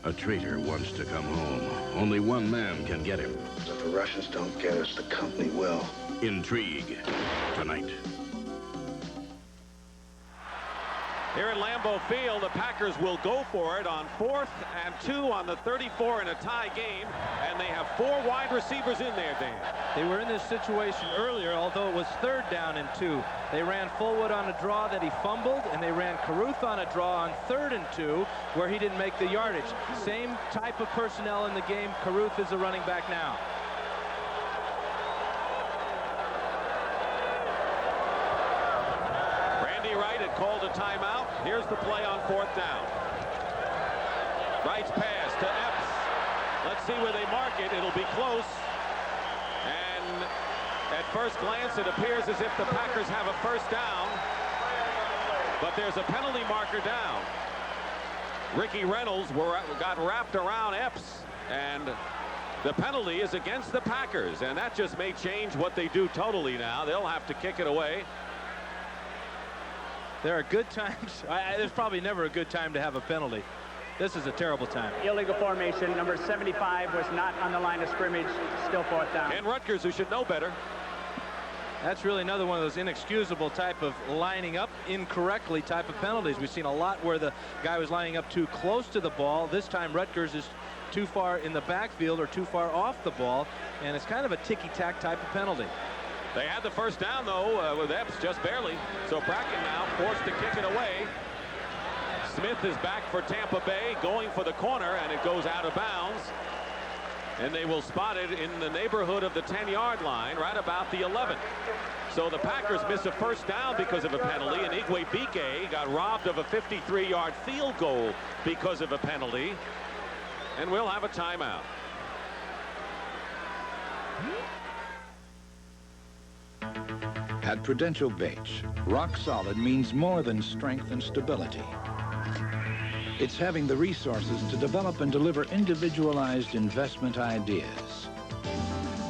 A traitor wants to come home. Only one man can get him. If the Russians don't get us, the company will. Intrigue, tonight. Here at Lambeau Field, the Packers will go for it on 4th and 2 on the 34 in a tie game, and they have 4 wide receivers in there, Dan. They were in this situation earlier, although it was 3rd down and 2. They ran Fullwood on a draw that he fumbled, and they ran Caruth on a draw on 3rd and 2, where he didn't make the yardage. Same type of personnel in the game. Caruth is the running back now. Wright had called a timeout. Here's the play on 4th down. Wright's pass to Epps. Let's see where they mark it. It'll be close. And at first glance, it appears as if the Packers have a first down. But there's a penalty marker down. Ricky Reynolds got wrapped around Epps. And the penalty is against the Packers. And that just may change what they do totally now. They'll have to kick it away. There are good times. There's probably never a good time to have a penalty. This is a terrible time. Illegal formation. Number 75 was not on the line of scrimmage. Still 4th down. And Rutgers, who should know better. That's really another one of those inexcusable type of lining up incorrectly type of penalties. We've seen a lot where the guy was lining up too close to the ball. This time Rutgers is too far in the backfield or too far off the ball, and it's kind of a ticky-tack type of penalty. They had the first down, though, with Epps just barely. So Bracken now forced to kick it away. Smith is back for Tampa Bay, going for the corner, and it goes out of bounds. And they will spot it in the neighborhood of the 10-yard line, right about the 11. So the Packers miss a first down because of a penalty, and Igwe Bike got robbed of a 53-yard field goal because of a penalty. And we'll have a timeout. At Prudential Bates, rock solid means more than strength and stability. It's having the resources to develop and deliver individualized investment ideas.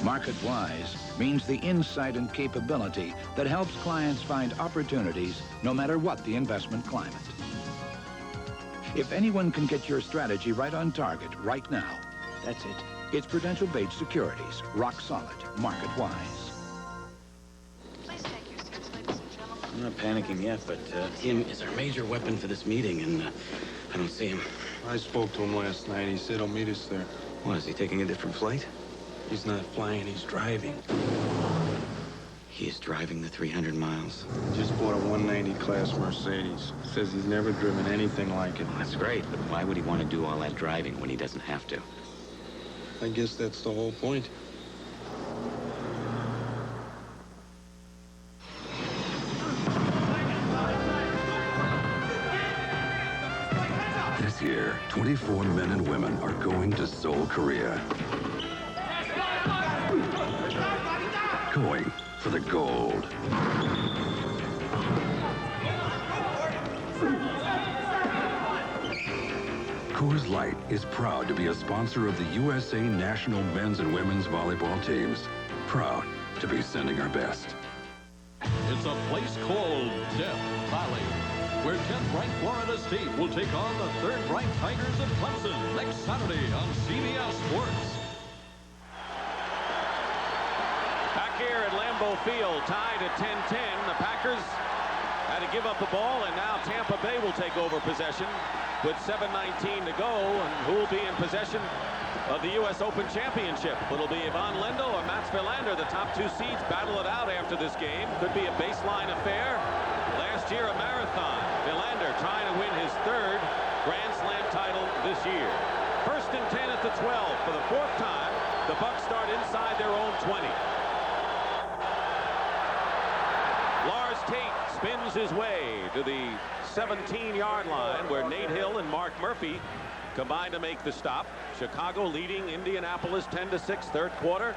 Market-wise means the insight and capability that helps clients find opportunities no matter what the investment climate. If anyone can get your strategy right on target right now, that's it. It's Prudential Bates Securities, rock solid, market-wise. I'm not panicking yet, but him is our major weapon for this meeting, and I don't see him. I spoke to him last night. He said he'll meet us there. What, is he taking a different flight? He's not flying, he's driving. He is driving the 300 miles. Just bought a 190 class Mercedes. Says he's never driven anything like it. Well, that's great, but why would he want to do all that driving when he doesn't have to? I guess that's the whole point. This year, 24 men and women are going to Seoul, Korea. Going for the gold. Coors Light is proud to be a sponsor of the USA National Men's and Women's Volleyball teams. Proud to be sending our best. It's a place called Death Valley, where 10th-ranked Florida State will take on the 3rd-ranked Tigers of Clemson next Saturday on CBS Sports. Back here at Lambeau Field, tied at 10-10. The Packers had to give up the ball, and now Tampa Bay will take over possession with 7:19 to go. And who will be in possession of the U.S. Open Championship? It'll be Ivan Lendl or Mats Wilander. The top 2 seeds battle it out after this game. Could be a baseline affair. Last year, a marathon. Wilander trying to win his 3rd Grand Slam title this year. 1st and 10 at the 12 for the 4th time. The Bucks start inside their own 20. Lars Tate spins his way to the 17-yard line, where Nate Hill and Mark Murphy combined to make the stop. Chicago leading Indianapolis 10-6, 3rd quarter.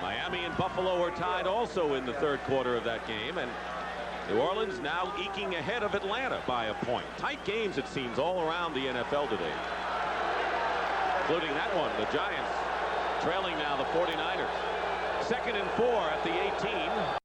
Miami and Buffalo are tied also in the 3rd quarter of that game, and New Orleans now eking ahead of Atlanta by a point. Tight games, it seems, all around the NFL today, including that one. The Giants trailing now the 49ers. 2nd and 4 at the 18.